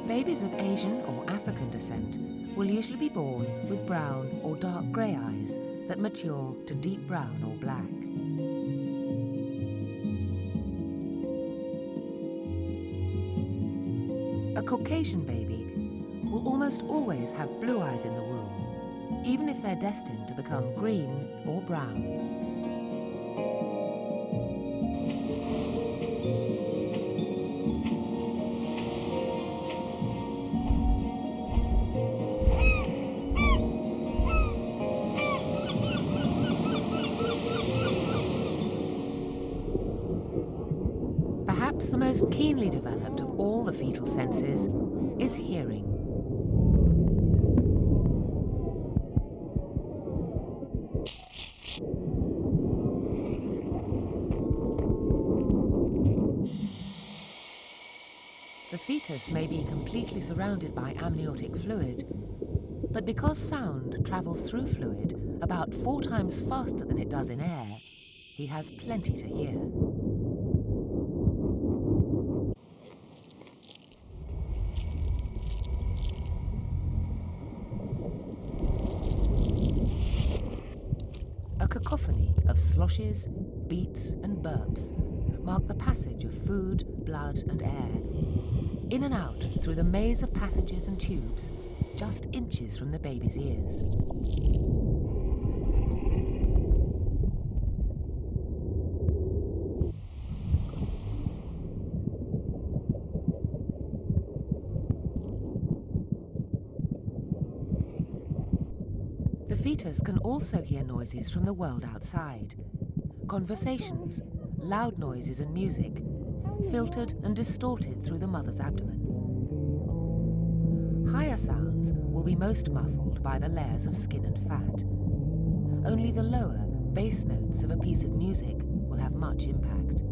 Speaker 2: Babies of Asian or African descent will usually be born with brown or dark grey eyes that mature to deep brown or black. A Caucasian baby will almost always have blue eyes in the womb, even if they're destined to become green or brown. Perhaps the most keenly developed of all the fetal senses is hearing. The fetus may be completely surrounded by amniotic fluid, but because sound travels through fluid about 4 times faster than it does in air, he has plenty to hear. A cacophony of sloshes, beats and burps mark the passage of food, blood and air, in and out through the maze of passages and tubes, just inches from the baby's ears. The fetus can also hear noises from the world outside. Conversations, loud noises and music, filtered and distorted through the mother's abdomen. Higher sounds will be most muffled by the layers of skin and fat. Only the lower, bass notes of a piece of music will have much impact.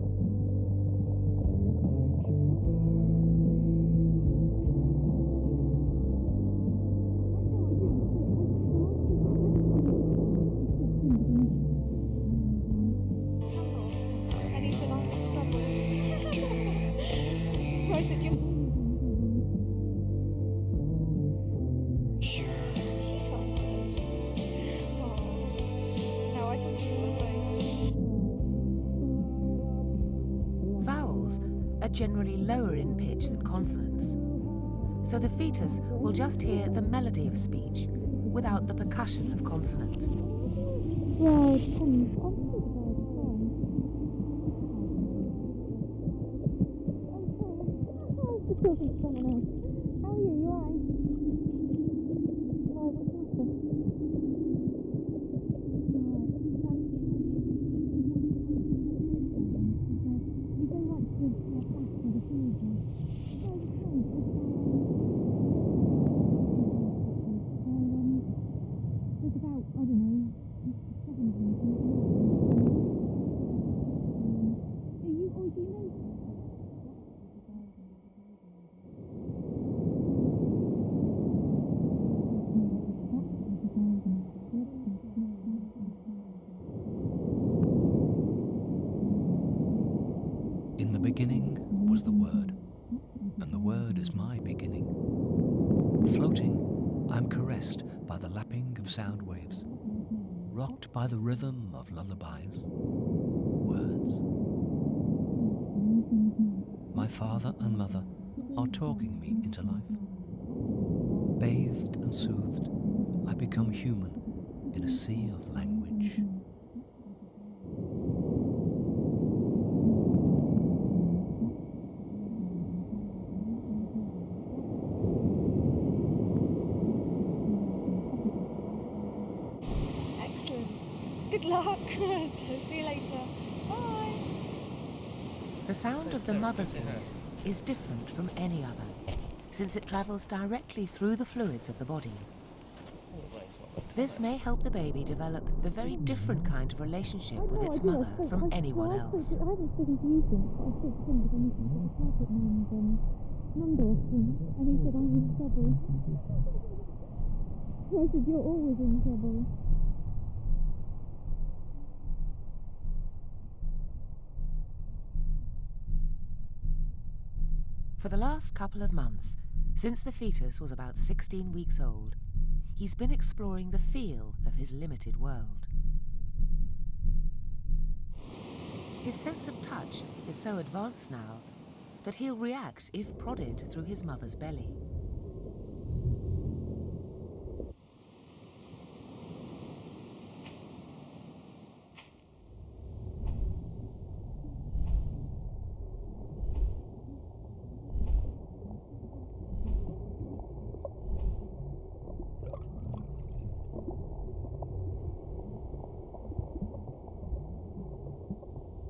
Speaker 2: Vowels are generally lower in pitch than consonants, so the fetus will just hear the melody of speech without the percussion of consonants.
Speaker 1: In the beginning was the Word, and the Word is my beginning. Floating, I'm caressed by the lapping of sound waves, rocked by the rhythm of lullabies. Words. My father and mother are talking me into life. Bathed and soothed, I become human in a sea of language.
Speaker 3: Excellent. Good luck. See you later. Bye.
Speaker 2: The sound of the mother's voice is different from any other, since it travels directly through the fluids of the body. This may help the baby develop the very different kind of relationship with its mother from anyone else.
Speaker 5: I haven't spoken to you since, but I spoke to him because I need to get a carpet named Nandorf, and he said I'm in trouble. So I said, you're always in trouble.
Speaker 2: For the last couple of months, since the fetus was about 16 weeks old, he's been exploring the feel of his limited world. His sense of touch is so advanced now that he'll react if prodded through his mother's belly.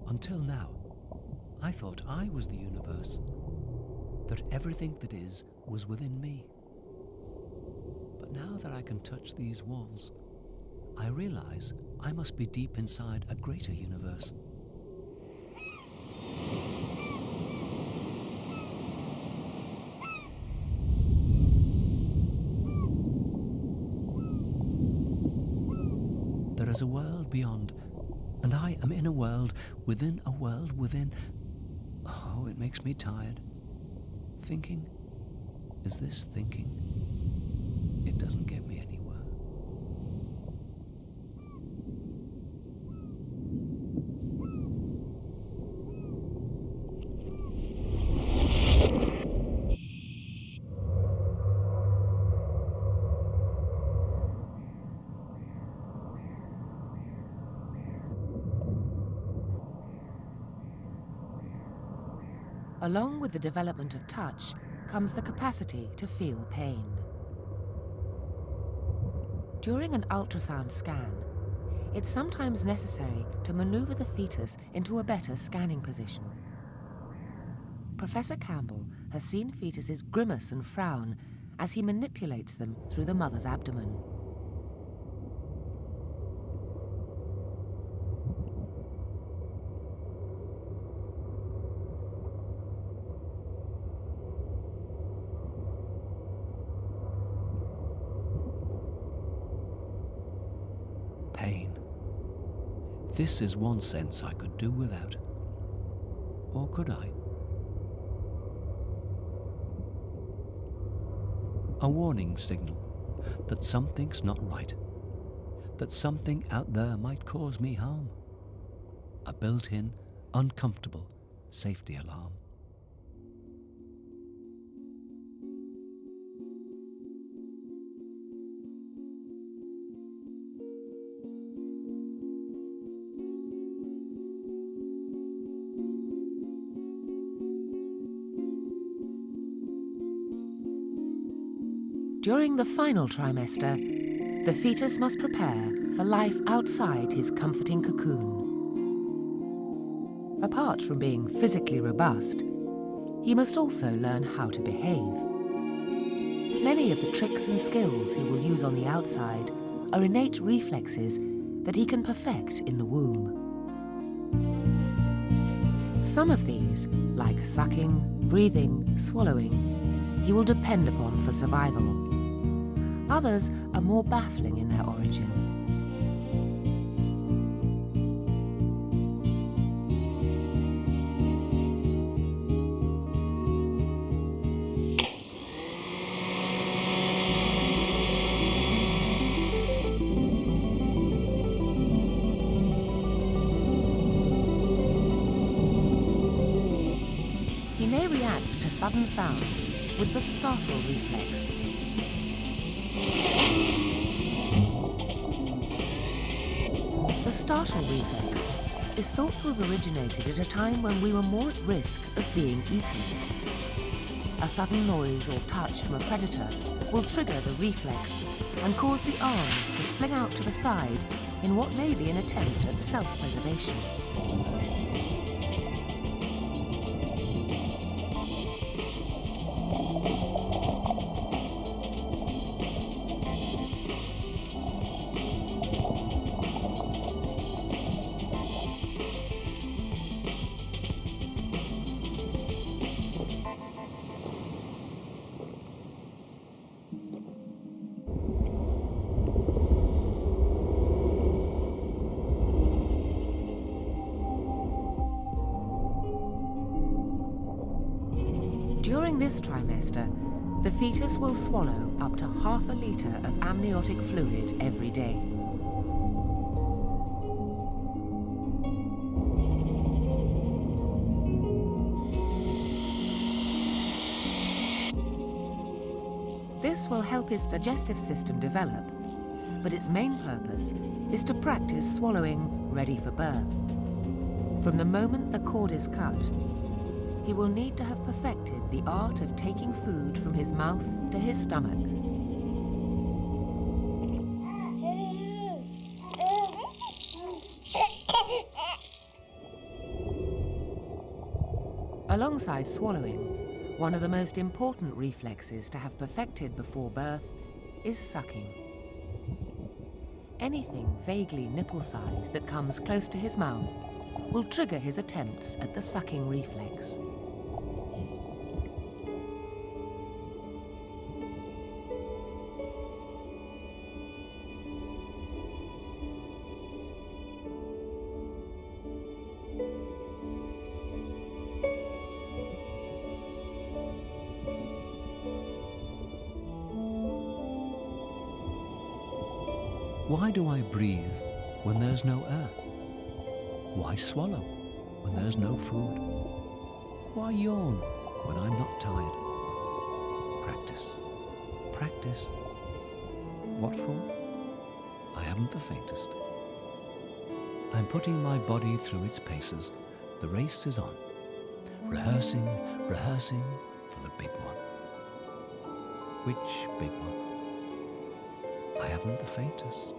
Speaker 1: Until now, I thought I was the universe, that everything that is was within me. But now that I can touch these walls, I realize I must be deep inside a greater universe. There is a world beyond, and I am in a world within a world within. Oh, it makes me tired. Thinking? Is this thinking? It doesn't get me anywhere.
Speaker 2: Along with the development of touch comes the capacity to feel pain. During an ultrasound scan, it's sometimes necessary to maneuver the fetus into a better scanning position. Professor Campbell has seen fetuses grimace and frown as he manipulates them through the mother's abdomen.
Speaker 1: Pain. This is one sense I could do without. Or could I? A warning signal that something's not right, that something out there might cause me harm. A built-in, uncomfortable safety alarm.
Speaker 2: During the final trimester, the fetus must prepare for life outside his comforting cocoon. Apart from being physically robust, he must also learn how to behave. Many of the tricks and skills he will use on the outside are innate reflexes that he can perfect in the womb. Some of these, like sucking, breathing, swallowing, he will depend upon for survival. Others are more baffling in their origin. sudden sounds with the startle reflex. The startle reflex is thought to have originated at a time when we were more at risk of being eaten. A sudden noise or touch from a predator will trigger the reflex and cause the arms to fling out to the side in what may be an attempt at self-preservation. During this trimester, the fetus will swallow up to ½ a litre of amniotic fluid every day. This will help his digestive system develop, but its main purpose is to practice swallowing ready for birth. From the moment the cord is cut, he will need to have perfected the art of taking food from his mouth to his stomach. Alongside swallowing, one of the most important reflexes to have perfected before birth is sucking. Anything vaguely nipple-sized that comes close to his mouth will trigger his attempts at the sucking reflex.
Speaker 1: Why do I breathe when there's no air? Why swallow when there's no food? Why yawn when I'm not tired? Practice. Practice. What for? I haven't the faintest. I'm putting my body through its paces. The race is on. Rehearsing, rehearsing for the big one. Which big one? I haven't the faintest.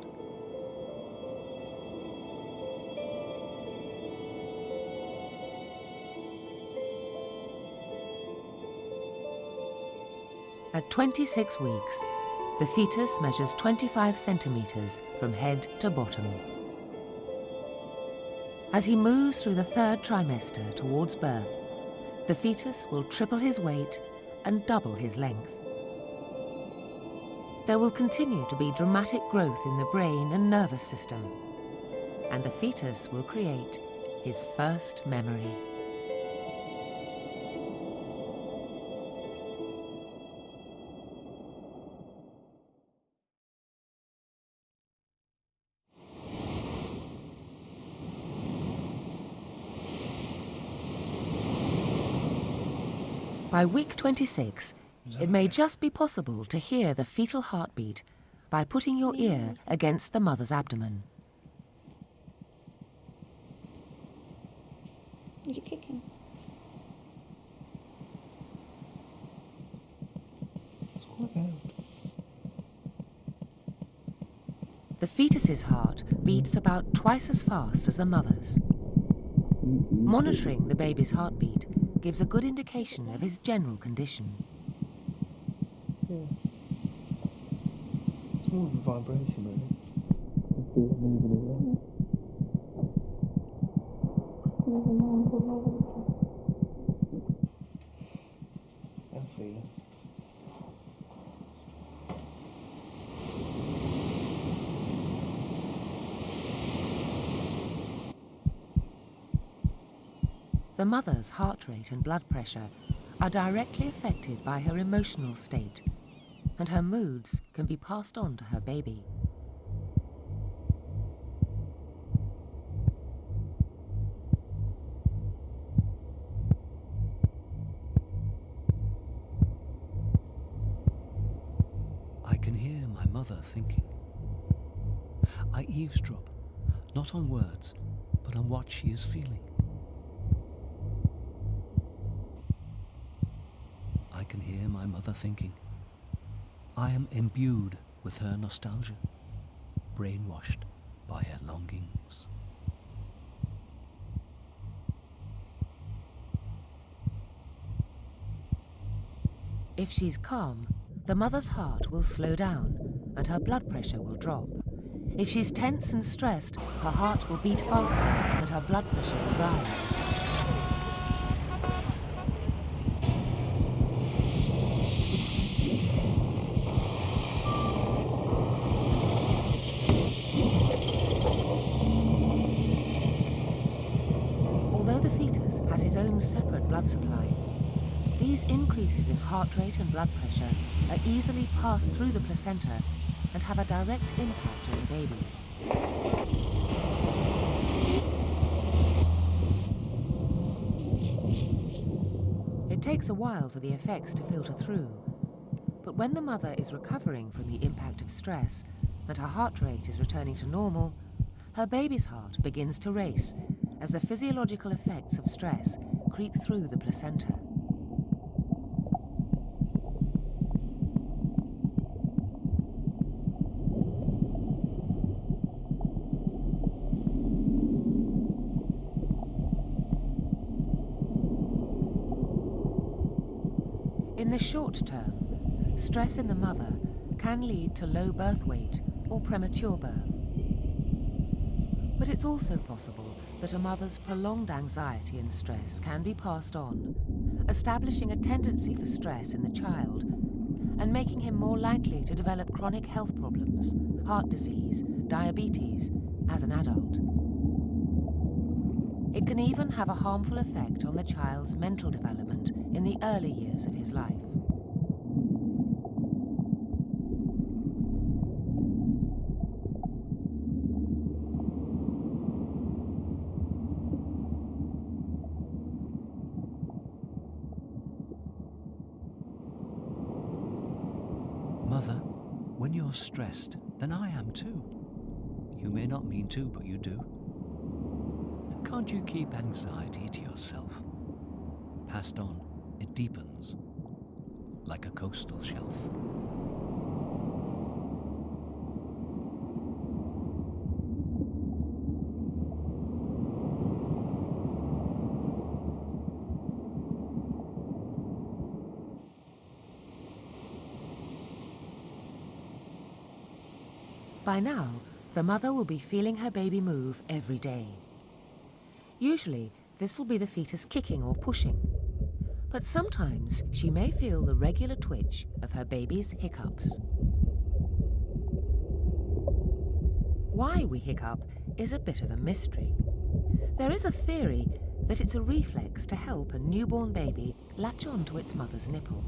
Speaker 2: At 26 weeks, the fetus measures 25 centimeters from head to bottom. As he moves through the third trimester towards birth, the fetus will triple his weight and double his length. There will continue to be dramatic growth in the brain and nervous system, and the fetus will create his first memory. By week 26, it may just be possible to hear the fetal heartbeat by putting your ear against the mother's abdomen.
Speaker 3: Did you kick him?
Speaker 6: It's quite loud.
Speaker 2: The fetus's heart beats about twice as fast as the mother's. Monitoring the baby's heartbeat gives a good indication of his general condition.
Speaker 6: Yeah. It's more of a vibration, really. I feel it moving around. And feel it.
Speaker 2: The mother's heart rate and blood pressure are directly affected by her emotional state, and her moods can be passed on to her baby.
Speaker 1: can hear my mother thinking. I eavesdrop, not on words, but on what she is feeling. I can hear my mother thinking. I am imbued with her nostalgia, brainwashed by her longings.
Speaker 2: If she's calm, the mother's heart will slow down and her blood pressure will drop. If she's tense and stressed, her heart will beat faster and her blood pressure will rise. Although the fetus has his own separate blood supply, these increases in heart rate and blood pressure are easily passed through the placenta and have a direct impact on the baby. It takes a while for the effects to filter through, but when the mother is recovering from the impact of stress and her heart rate is returning to normal, her baby's heart begins to race as the physiological effects of stress creep through the placenta. In the short term, stress in the mother can lead to low birth weight or premature birth. But it's also possible that a mother's prolonged anxiety and stress can be passed on, establishing a tendency for stress in the child and making him more likely to develop chronic health problems, heart disease, diabetes, as an adult. It can even have a harmful effect on the child's mental development in the early years of his life.
Speaker 1: Mother, when you're stressed, then I am too. You may not mean to, but you do. Can't you keep anxiety to yourself? Passed on, it deepens, like a coastal shelf.
Speaker 2: By now, the mother will be feeling her baby move every day. Usually, this will be the fetus kicking or pushing, but sometimes she may feel the regular twitch of her baby's hiccups. Why we hiccup is a bit of a mystery. There is a theory that it's a reflex to help a newborn baby latch onto its mother's nipple.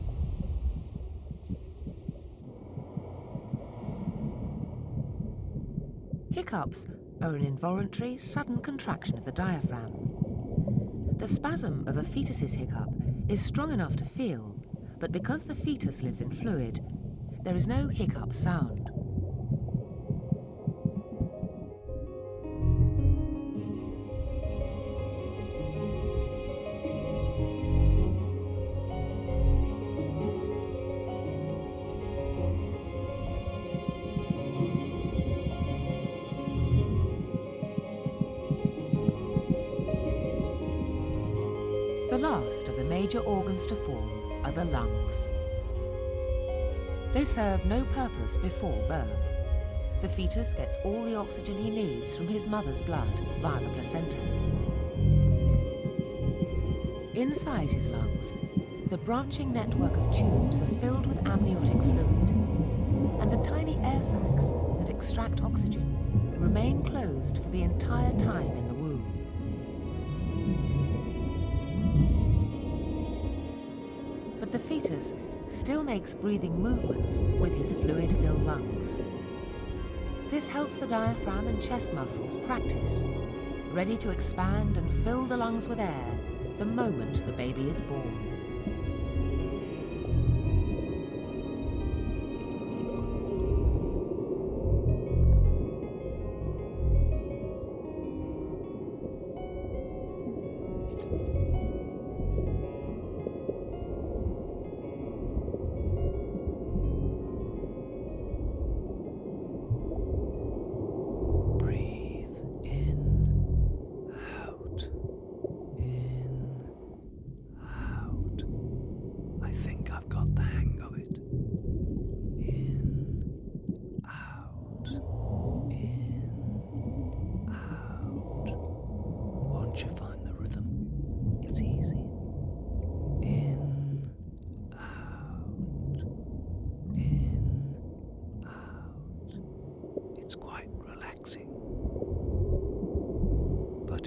Speaker 2: Hiccups are an involuntary, sudden contraction of the diaphragm. The spasm of a fetus's hiccup is strong enough to feel, but because the fetus lives in fluid, there is no hiccup sound. The last of the major organs to form are the lungs. They serve no purpose before birth. The fetus gets all the oxygen he needs from his mother's blood via the placenta. Inside his lungs, the branching network of tubes are filled with amniotic fluid, and the tiny air sacs that extract oxygen remain closed for the entire time in the womb. But the fetus still makes breathing movements with his fluid-filled lungs. This helps the diaphragm and chest muscles practice, ready to expand and fill the lungs with air the moment the baby is born.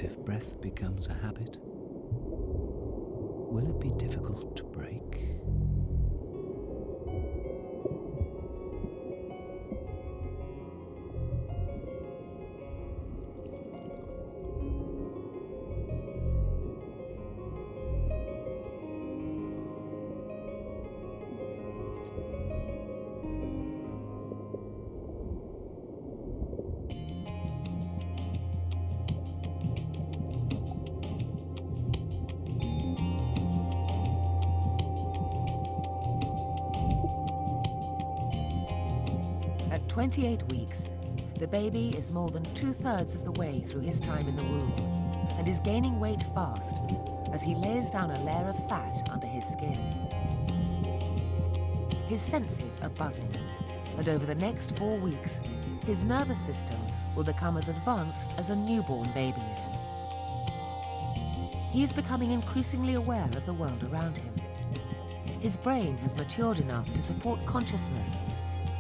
Speaker 1: But if breath becomes a habit, will it be difficult to break?
Speaker 2: At 28 weeks, the baby is more than 2/3 of the way through his time in the womb and is gaining weight fast as he lays down a layer of fat under his skin. His senses are buzzing, and over the next 4 weeks, his nervous system will become as advanced as a newborn baby's. He is becoming increasingly aware of the world around him. His brain has matured enough to support consciousness,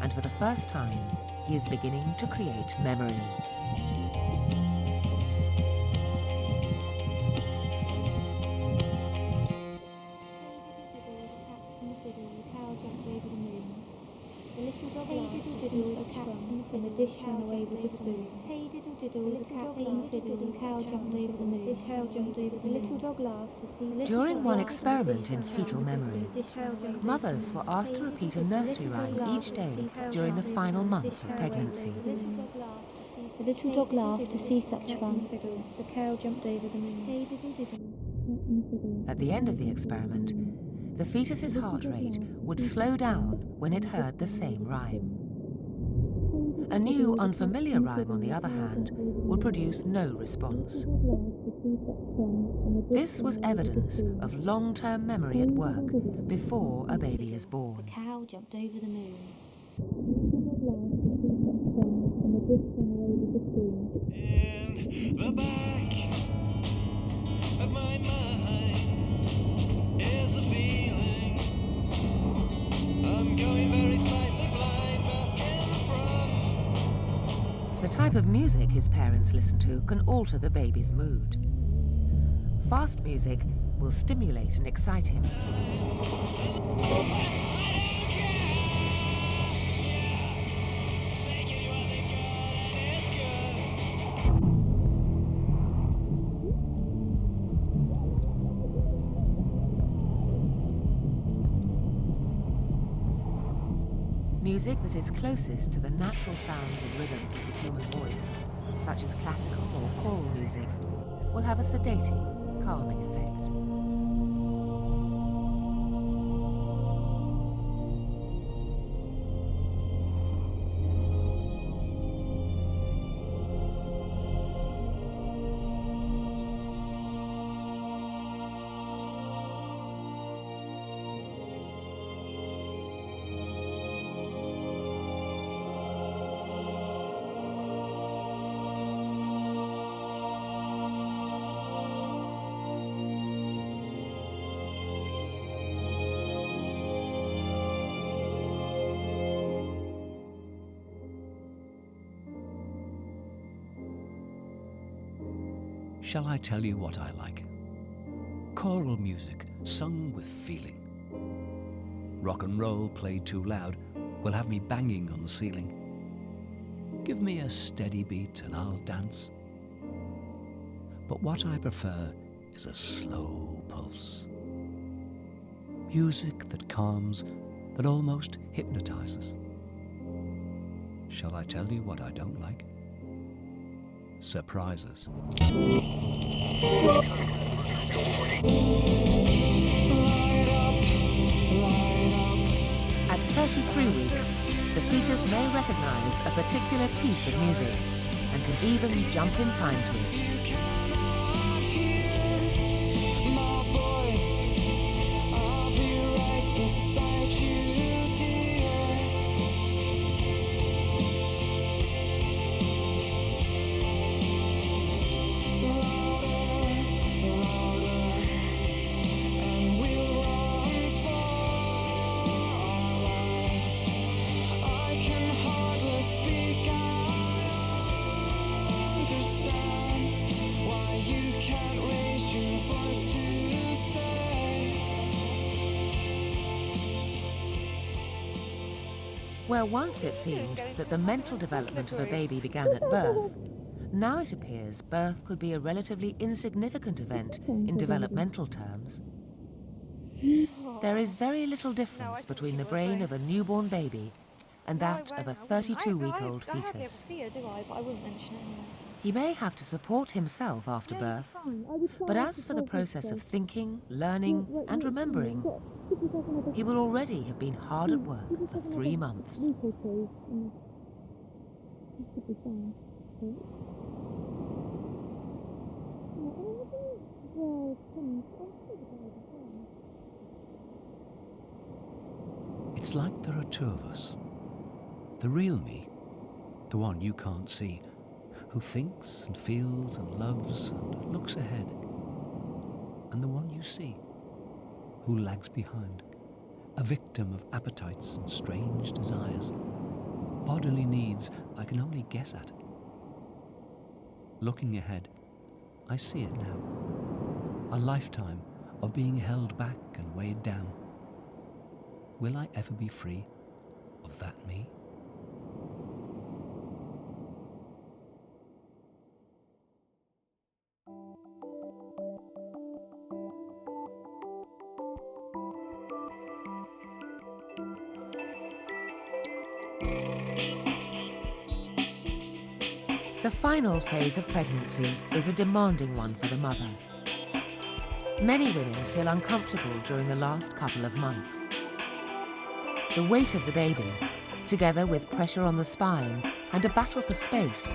Speaker 2: and for the first time, he is beginning to create memory.
Speaker 5: And the dish ran away with the spoon. Hey diddle diddle, the cat came fiddle, the cow jumped over the moon. The cow jumped over the little dog laughed to see.
Speaker 2: During one experiment in fetal memory, mothers were asked to repeat a nursery rhyme each day during the final month of pregnancy.
Speaker 5: The little dog laughed to see such fun. The cow jumped over the moon. Hey diddle diddle.
Speaker 2: At the end of the experiment, the fetus's heart rate would slow down when it heard the same rhyme. A new, unfamiliar rhyme, on the other hand, would produce no response. This was evidence of long-term memory at work before a baby is born.
Speaker 5: The cow jumped over the moon.
Speaker 7: In the back of my mind is a feeling I'm going very slightly blind, but in the front.
Speaker 2: The type of music his parents listen to can alter the baby's mood. Fast music will stimulate and excite him. Music that is closest to the natural sounds and rhythms of the human voice, such as classical or choral music, will have a sedating, calming effect.
Speaker 1: Shall I tell you what I like? Choral music sung with feeling. Rock and roll played too loud will have me banging on the ceiling. Give me a steady beat and I'll dance. But what I prefer is a slow pulse. Music that calms, that almost hypnotizes. Shall I tell you what I don't like? Surprises.
Speaker 2: At 33 weeks, the fetus may recognize a particular piece of music and can even jump in time to it.
Speaker 7: Understand
Speaker 2: Where once it seemed that the mental development of a baby began at birth, now it appears birth could be a relatively insignificant event in developmental terms. There is very little difference between the brain of a newborn baby and that of a 32-week-old fetus. He may have to support himself after birth, but as for the process of thinking, learning, and remembering, he will already have been hard at work for 3 months.
Speaker 1: It's like there are two of us. The real me, the one you can't see, who thinks and feels and loves and looks ahead. And the one you see, who lags behind, a victim of appetites and strange desires, bodily needs I can only guess at. Looking ahead, I see it now. A lifetime of being held back and weighed down. Will I ever be free of that me?
Speaker 2: The final phase of pregnancy is a demanding one for the mother. Many women feel uncomfortable during the last couple of months. The weight of the baby, together with pressure on the spine and a battle for space,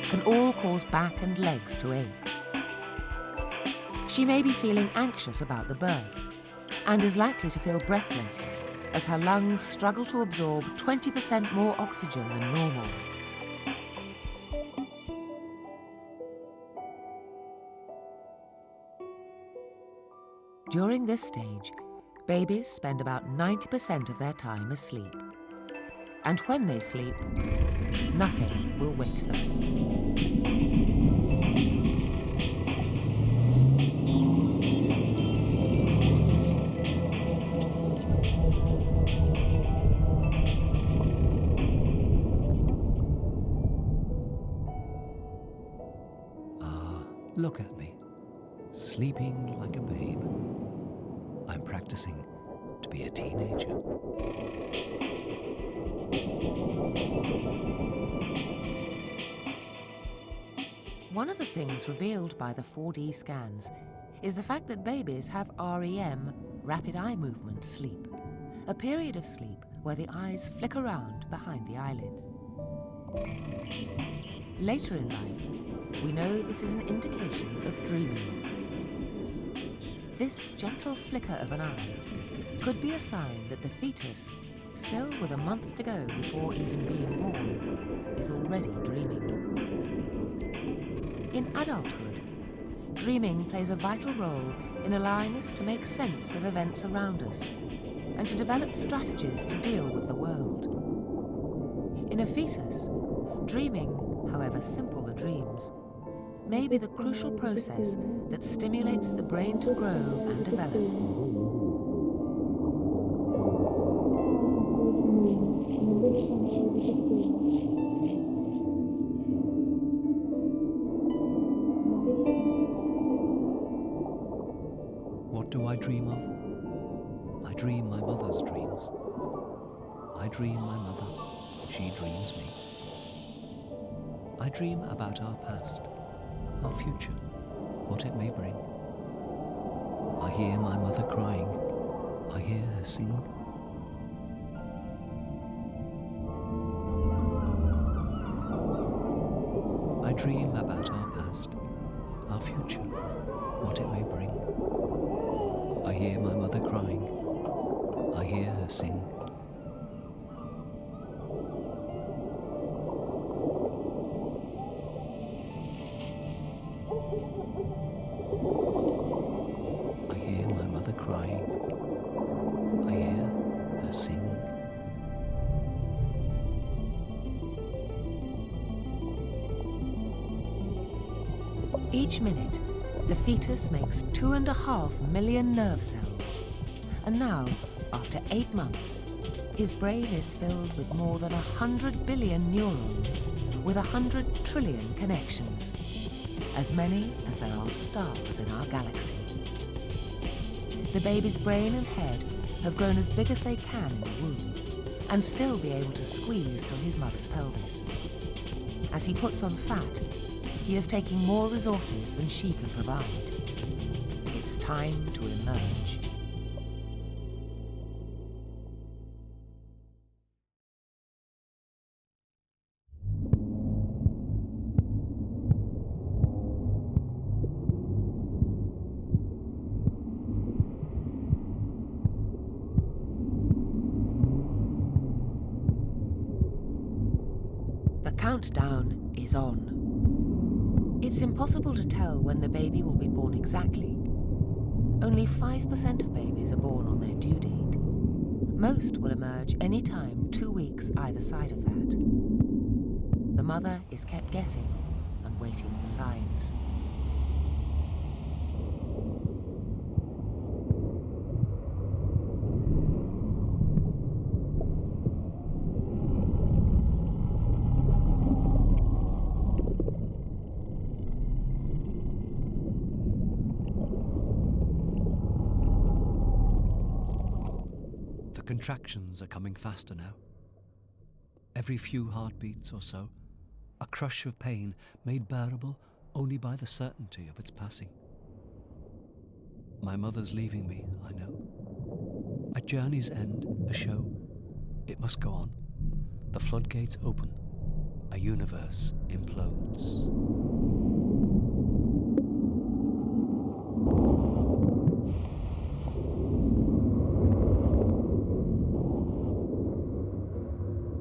Speaker 2: can all cause back and legs to ache. She may be feeling anxious about the birth and is likely to feel breathless as her lungs struggle to absorb 20% more oxygen than normal. During this stage, babies spend about 90% of their time asleep. And when they sleep, nothing will wake them.
Speaker 1: Look at me, sleeping like a babe. I'm practicing to be a teenager.
Speaker 2: One of the things revealed by the 4D scans is the fact that babies have REM, rapid eye movement sleep, a period of sleep where the eyes flick around behind the eyelids. Later in life, we know this is an indication of dreaming. This gentle flicker of an eye could be a sign that the fetus, still with a month to go before even being born, is already dreaming. In adulthood, dreaming plays a vital role in allowing us to make sense of events around us and to develop strategies to deal with the world. In a fetus, dreaming, however simple the dreams, may be the crucial process that stimulates the brain to grow and develop.
Speaker 1: What do I dream of? I dream my mother's dreams. I dream my mother, she dreams me. I dream about our past, our future, what it may bring. I hear my mother crying, I hear her sing. I dream about our past, our future, what it may bring. I hear my mother crying, I hear her sing. I hear my mother crying, I hear her sing.
Speaker 2: Each minute, the fetus makes 2.5 million nerve cells. And now, after 8 months, His brain is filled with more than 100 billion neurons, with 100 trillion connections, as many as there are stars in our galaxy. The baby's brain and head have grown as big as they can in the womb, and still be able to squeeze through his mother's pelvis. As he puts on fat, he is taking more resources than she can provide. It's time to emerge. The countdown is on. It's impossible to tell when the baby will be born exactly. Only 5% of babies are born on their due date. Most will emerge any time 2 weeks either side of that. The mother is kept guessing and waiting for signs.
Speaker 1: The contractions are coming faster now. Every few heartbeats or so, a crush of pain made bearable only by the certainty of its passing. My mother's leaving me, I know. At journey's end, a show. It must go on. The floodgates open. A universe implodes.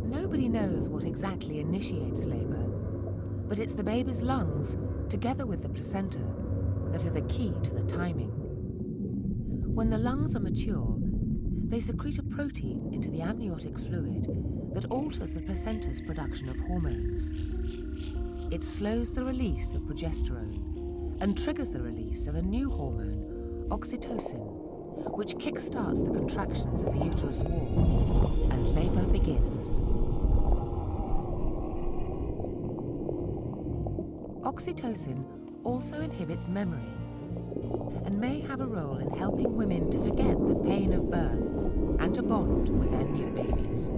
Speaker 2: Nobody knows what exactly initiates labour, but it's the baby's lungs, together with the placenta, that are the key to the timing. When the lungs are mature, they secrete a protein into the amniotic fluid that alters the placenta's production of hormones. It slows the release of progesterone and triggers the release of a new hormone, oxytocin, which kickstarts the contractions of the uterus wall, and labour begins. Oxytocin also inhibits memory and may have a role in helping women to forget the pain of birth and to bond with their new babies.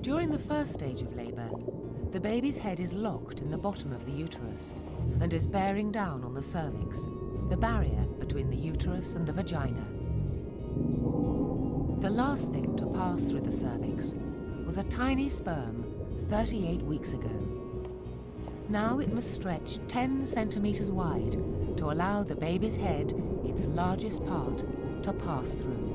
Speaker 2: During the first stage of labour, the baby's head is locked in the bottom of the uterus and is bearing down on the cervix, the barrier between the uterus and the vagina. The last thing to pass through the cervix was a tiny sperm 38 weeks ago. Now it must stretch 10 centimetres wide to allow the baby's head, its largest part, to pass through.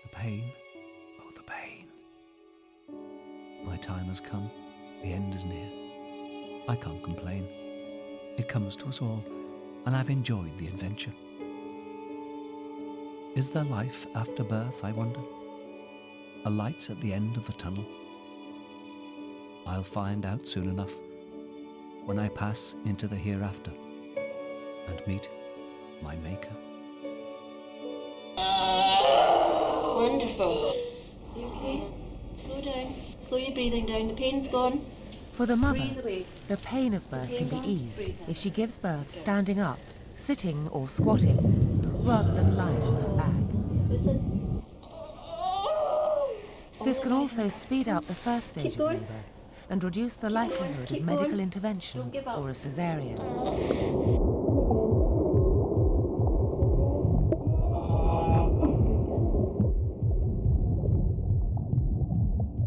Speaker 1: The pain, oh the pain. My time has come, the end is near. I can't complain. It comes to us all, and I've enjoyed the adventure. Is there life after birth, I wonder? A light at the end of the tunnel? I'll find out soon enough when I pass into the hereafter and meet my Maker.
Speaker 3: Wonderful. You okay? Slow down. Slow your breathing down. The pain's gone.
Speaker 2: For the mother,
Speaker 3: Breathe away.
Speaker 2: the pain of birth can be
Speaker 3: Breathe
Speaker 2: eased
Speaker 3: in.
Speaker 2: if she gives birth standing up, sitting or squatting, rather than lying on her back.
Speaker 3: Listen.
Speaker 2: This can also speed up the first stage
Speaker 3: Keep
Speaker 2: of
Speaker 3: going.
Speaker 2: labour and reduce the likelihood of
Speaker 3: Keep
Speaker 2: medical
Speaker 3: going.
Speaker 2: intervention
Speaker 3: Don't give up.
Speaker 2: or a caesarean.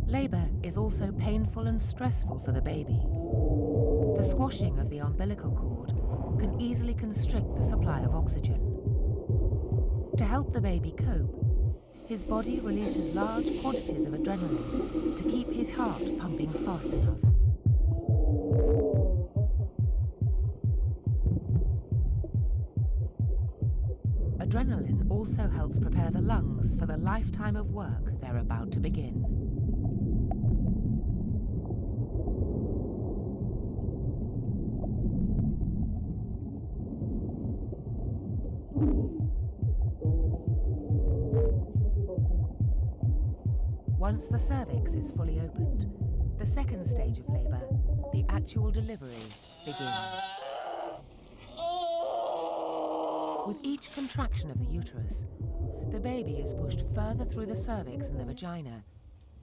Speaker 2: Labour is also painful and stressful for the baby. The squashing of the umbilical cord can easily constrict the supply of oxygen. To help the baby cope, his body releases large quantities of adrenaline to keep his heart pumping fast enough. Adrenaline also helps prepare the lungs for the lifetime of work they're about to begin. Once the cervix is fully opened, the second stage of labour, the actual delivery, begins. With each contraction of the uterus, the baby is pushed further through the cervix and the vagina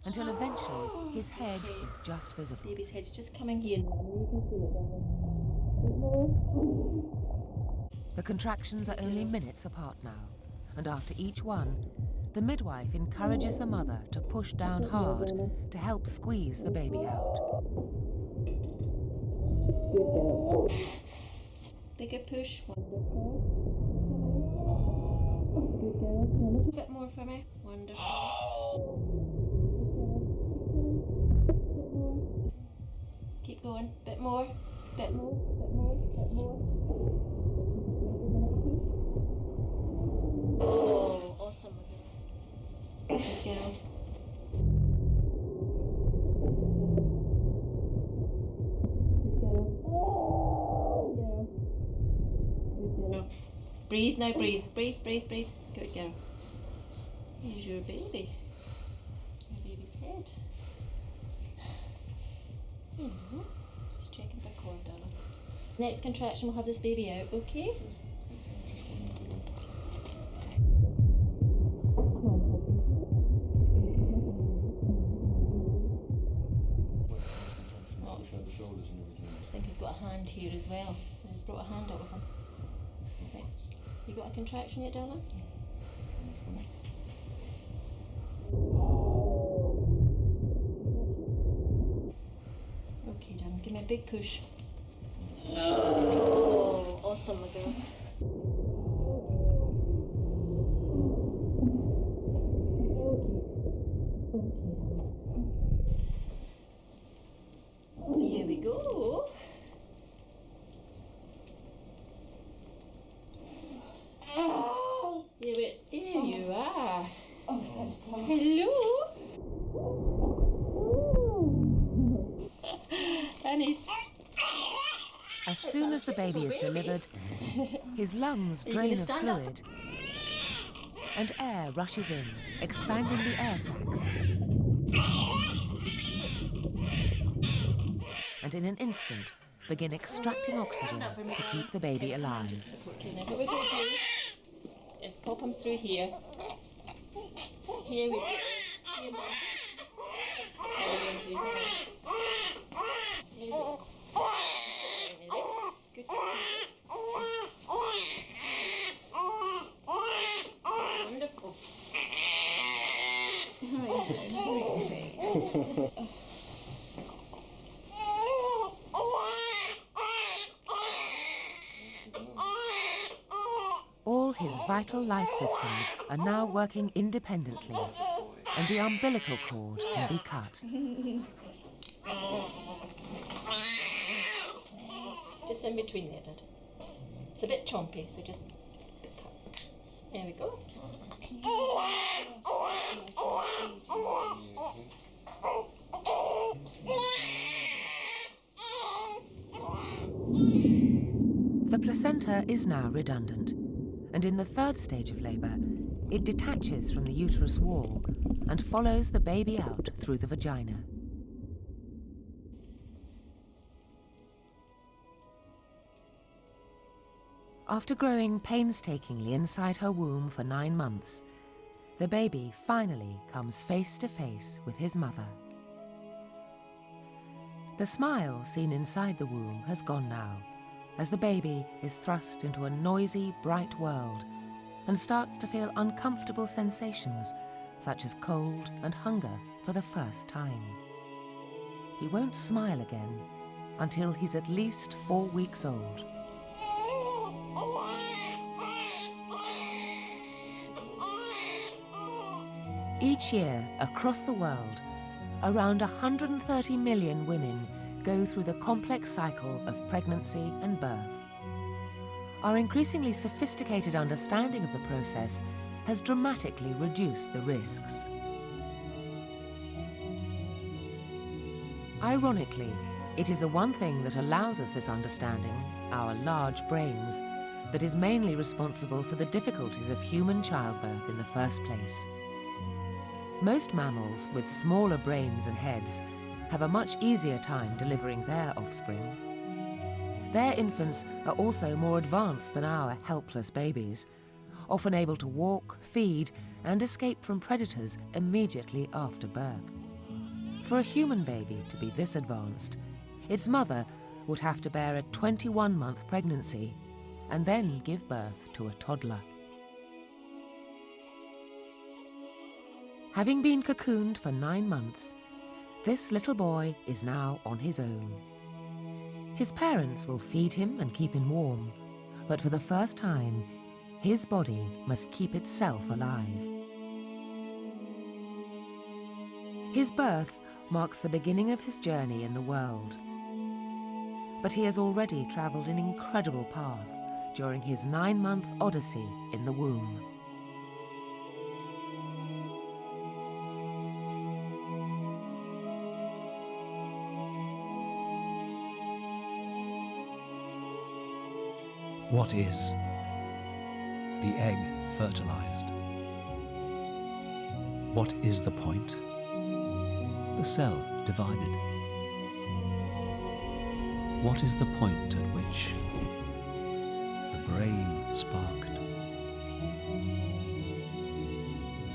Speaker 2: until eventually his head is just visible.
Speaker 3: Baby's head's just coming here now. You can feel it, darling. Bit more.
Speaker 2: The contractions are only minutes apart now, and after each one, the midwife encourages the mother to push down hard to help squeeze the baby out.
Speaker 3: Good girl. Bigger push. Wonderful. Good girl. A little bit more for me. Wonderful. Bit more. Keep going. Bit more. Bit more. Bit more. Bit more. Oh, awesome. Good girl. Breathe now, breathe. Breathe, breathe, breathe. Good girl. Here's your baby. Your baby's head. Just checking the cord, darling. Next contraction, we'll have this baby out, okay? I think he's got a hand here as well. He's brought a hand out with him. Right. You got a contraction yet, darling? Okay, darling, give me a big push. Oh, awesome, my girl. Here we go. There you are. Hello. Annie's.
Speaker 2: As soon as the baby is delivered, his lungs drain of fluid and air rushes in, expanding the air sacs. And in an instant, begin extracting oxygen to keep the baby alive.
Speaker 3: Okay, now what we're going to do is pop him through here. Here we go. Here we go. Here we go. Good. Wonderful.
Speaker 2: All his vital life systems are now working independently, and the umbilical cord can be cut.
Speaker 3: Just in between there, Dad. It's a bit chompy, so just a bit cut. There we go.
Speaker 2: The placenta is now redundant, and in the third stage of labour, it detaches from the uterus wall and follows the baby out through the vagina. After growing painstakingly inside her womb for 9 months, the baby finally comes face to face with his mother. The smile seen inside the womb has gone now, as the baby is thrust into a noisy, bright world and starts to feel uncomfortable sensations such as cold and hunger for the first time. He won't smile again until he's at least 4 weeks old. Each year, across the world, around 130 million women go through the complex cycle of pregnancy and birth. Our increasingly sophisticated understanding of the process has dramatically reduced the risks. Ironically, it is the one thing that allows us this understanding, our large brains, that is mainly responsible for the difficulties of human childbirth in the first place. Most mammals with smaller brains and heads have a much easier time delivering their offspring. Their infants are also more advanced than our helpless babies, often able to walk, feed, and escape from predators immediately after birth. For a human baby to be this advanced, its mother would have to bear a 21-month pregnancy and then give birth to a toddler. Having been cocooned for 9 months, this little boy is now on his own. His parents will feed him and keep him warm, but for the first time, his body must keep itself alive. His birth marks the beginning of his journey in the world. But he has already travelled an incredible path during his 9-month odyssey in the womb.
Speaker 1: What is? The egg fertilized. What is the point? The cell divided. What is the point at which the brain sparked?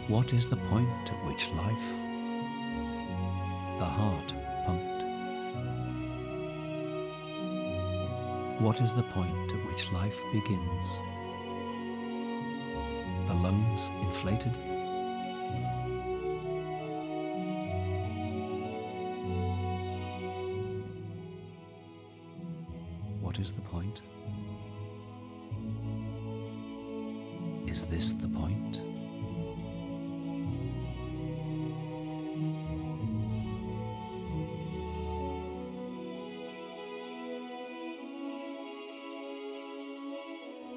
Speaker 1: What is the point at which life, the heart, pumped? What is the point at which life begins? The lungs inflated? What is the point? Is this the point?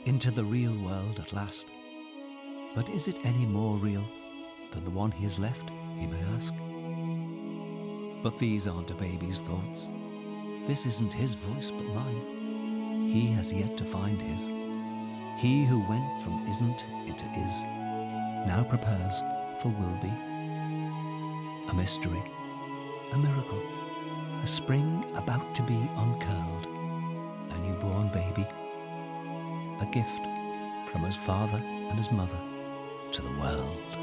Speaker 1: Into the real world at last. But is it any more real than the one he has left, he may ask? But these aren't a baby's thoughts. This isn't his voice but mine. He has yet to find his. He who went from isn't into is, now prepares for will be. A mystery, a miracle, a spring about to be uncurled, a newborn baby, a gift from his father and his mother to the world.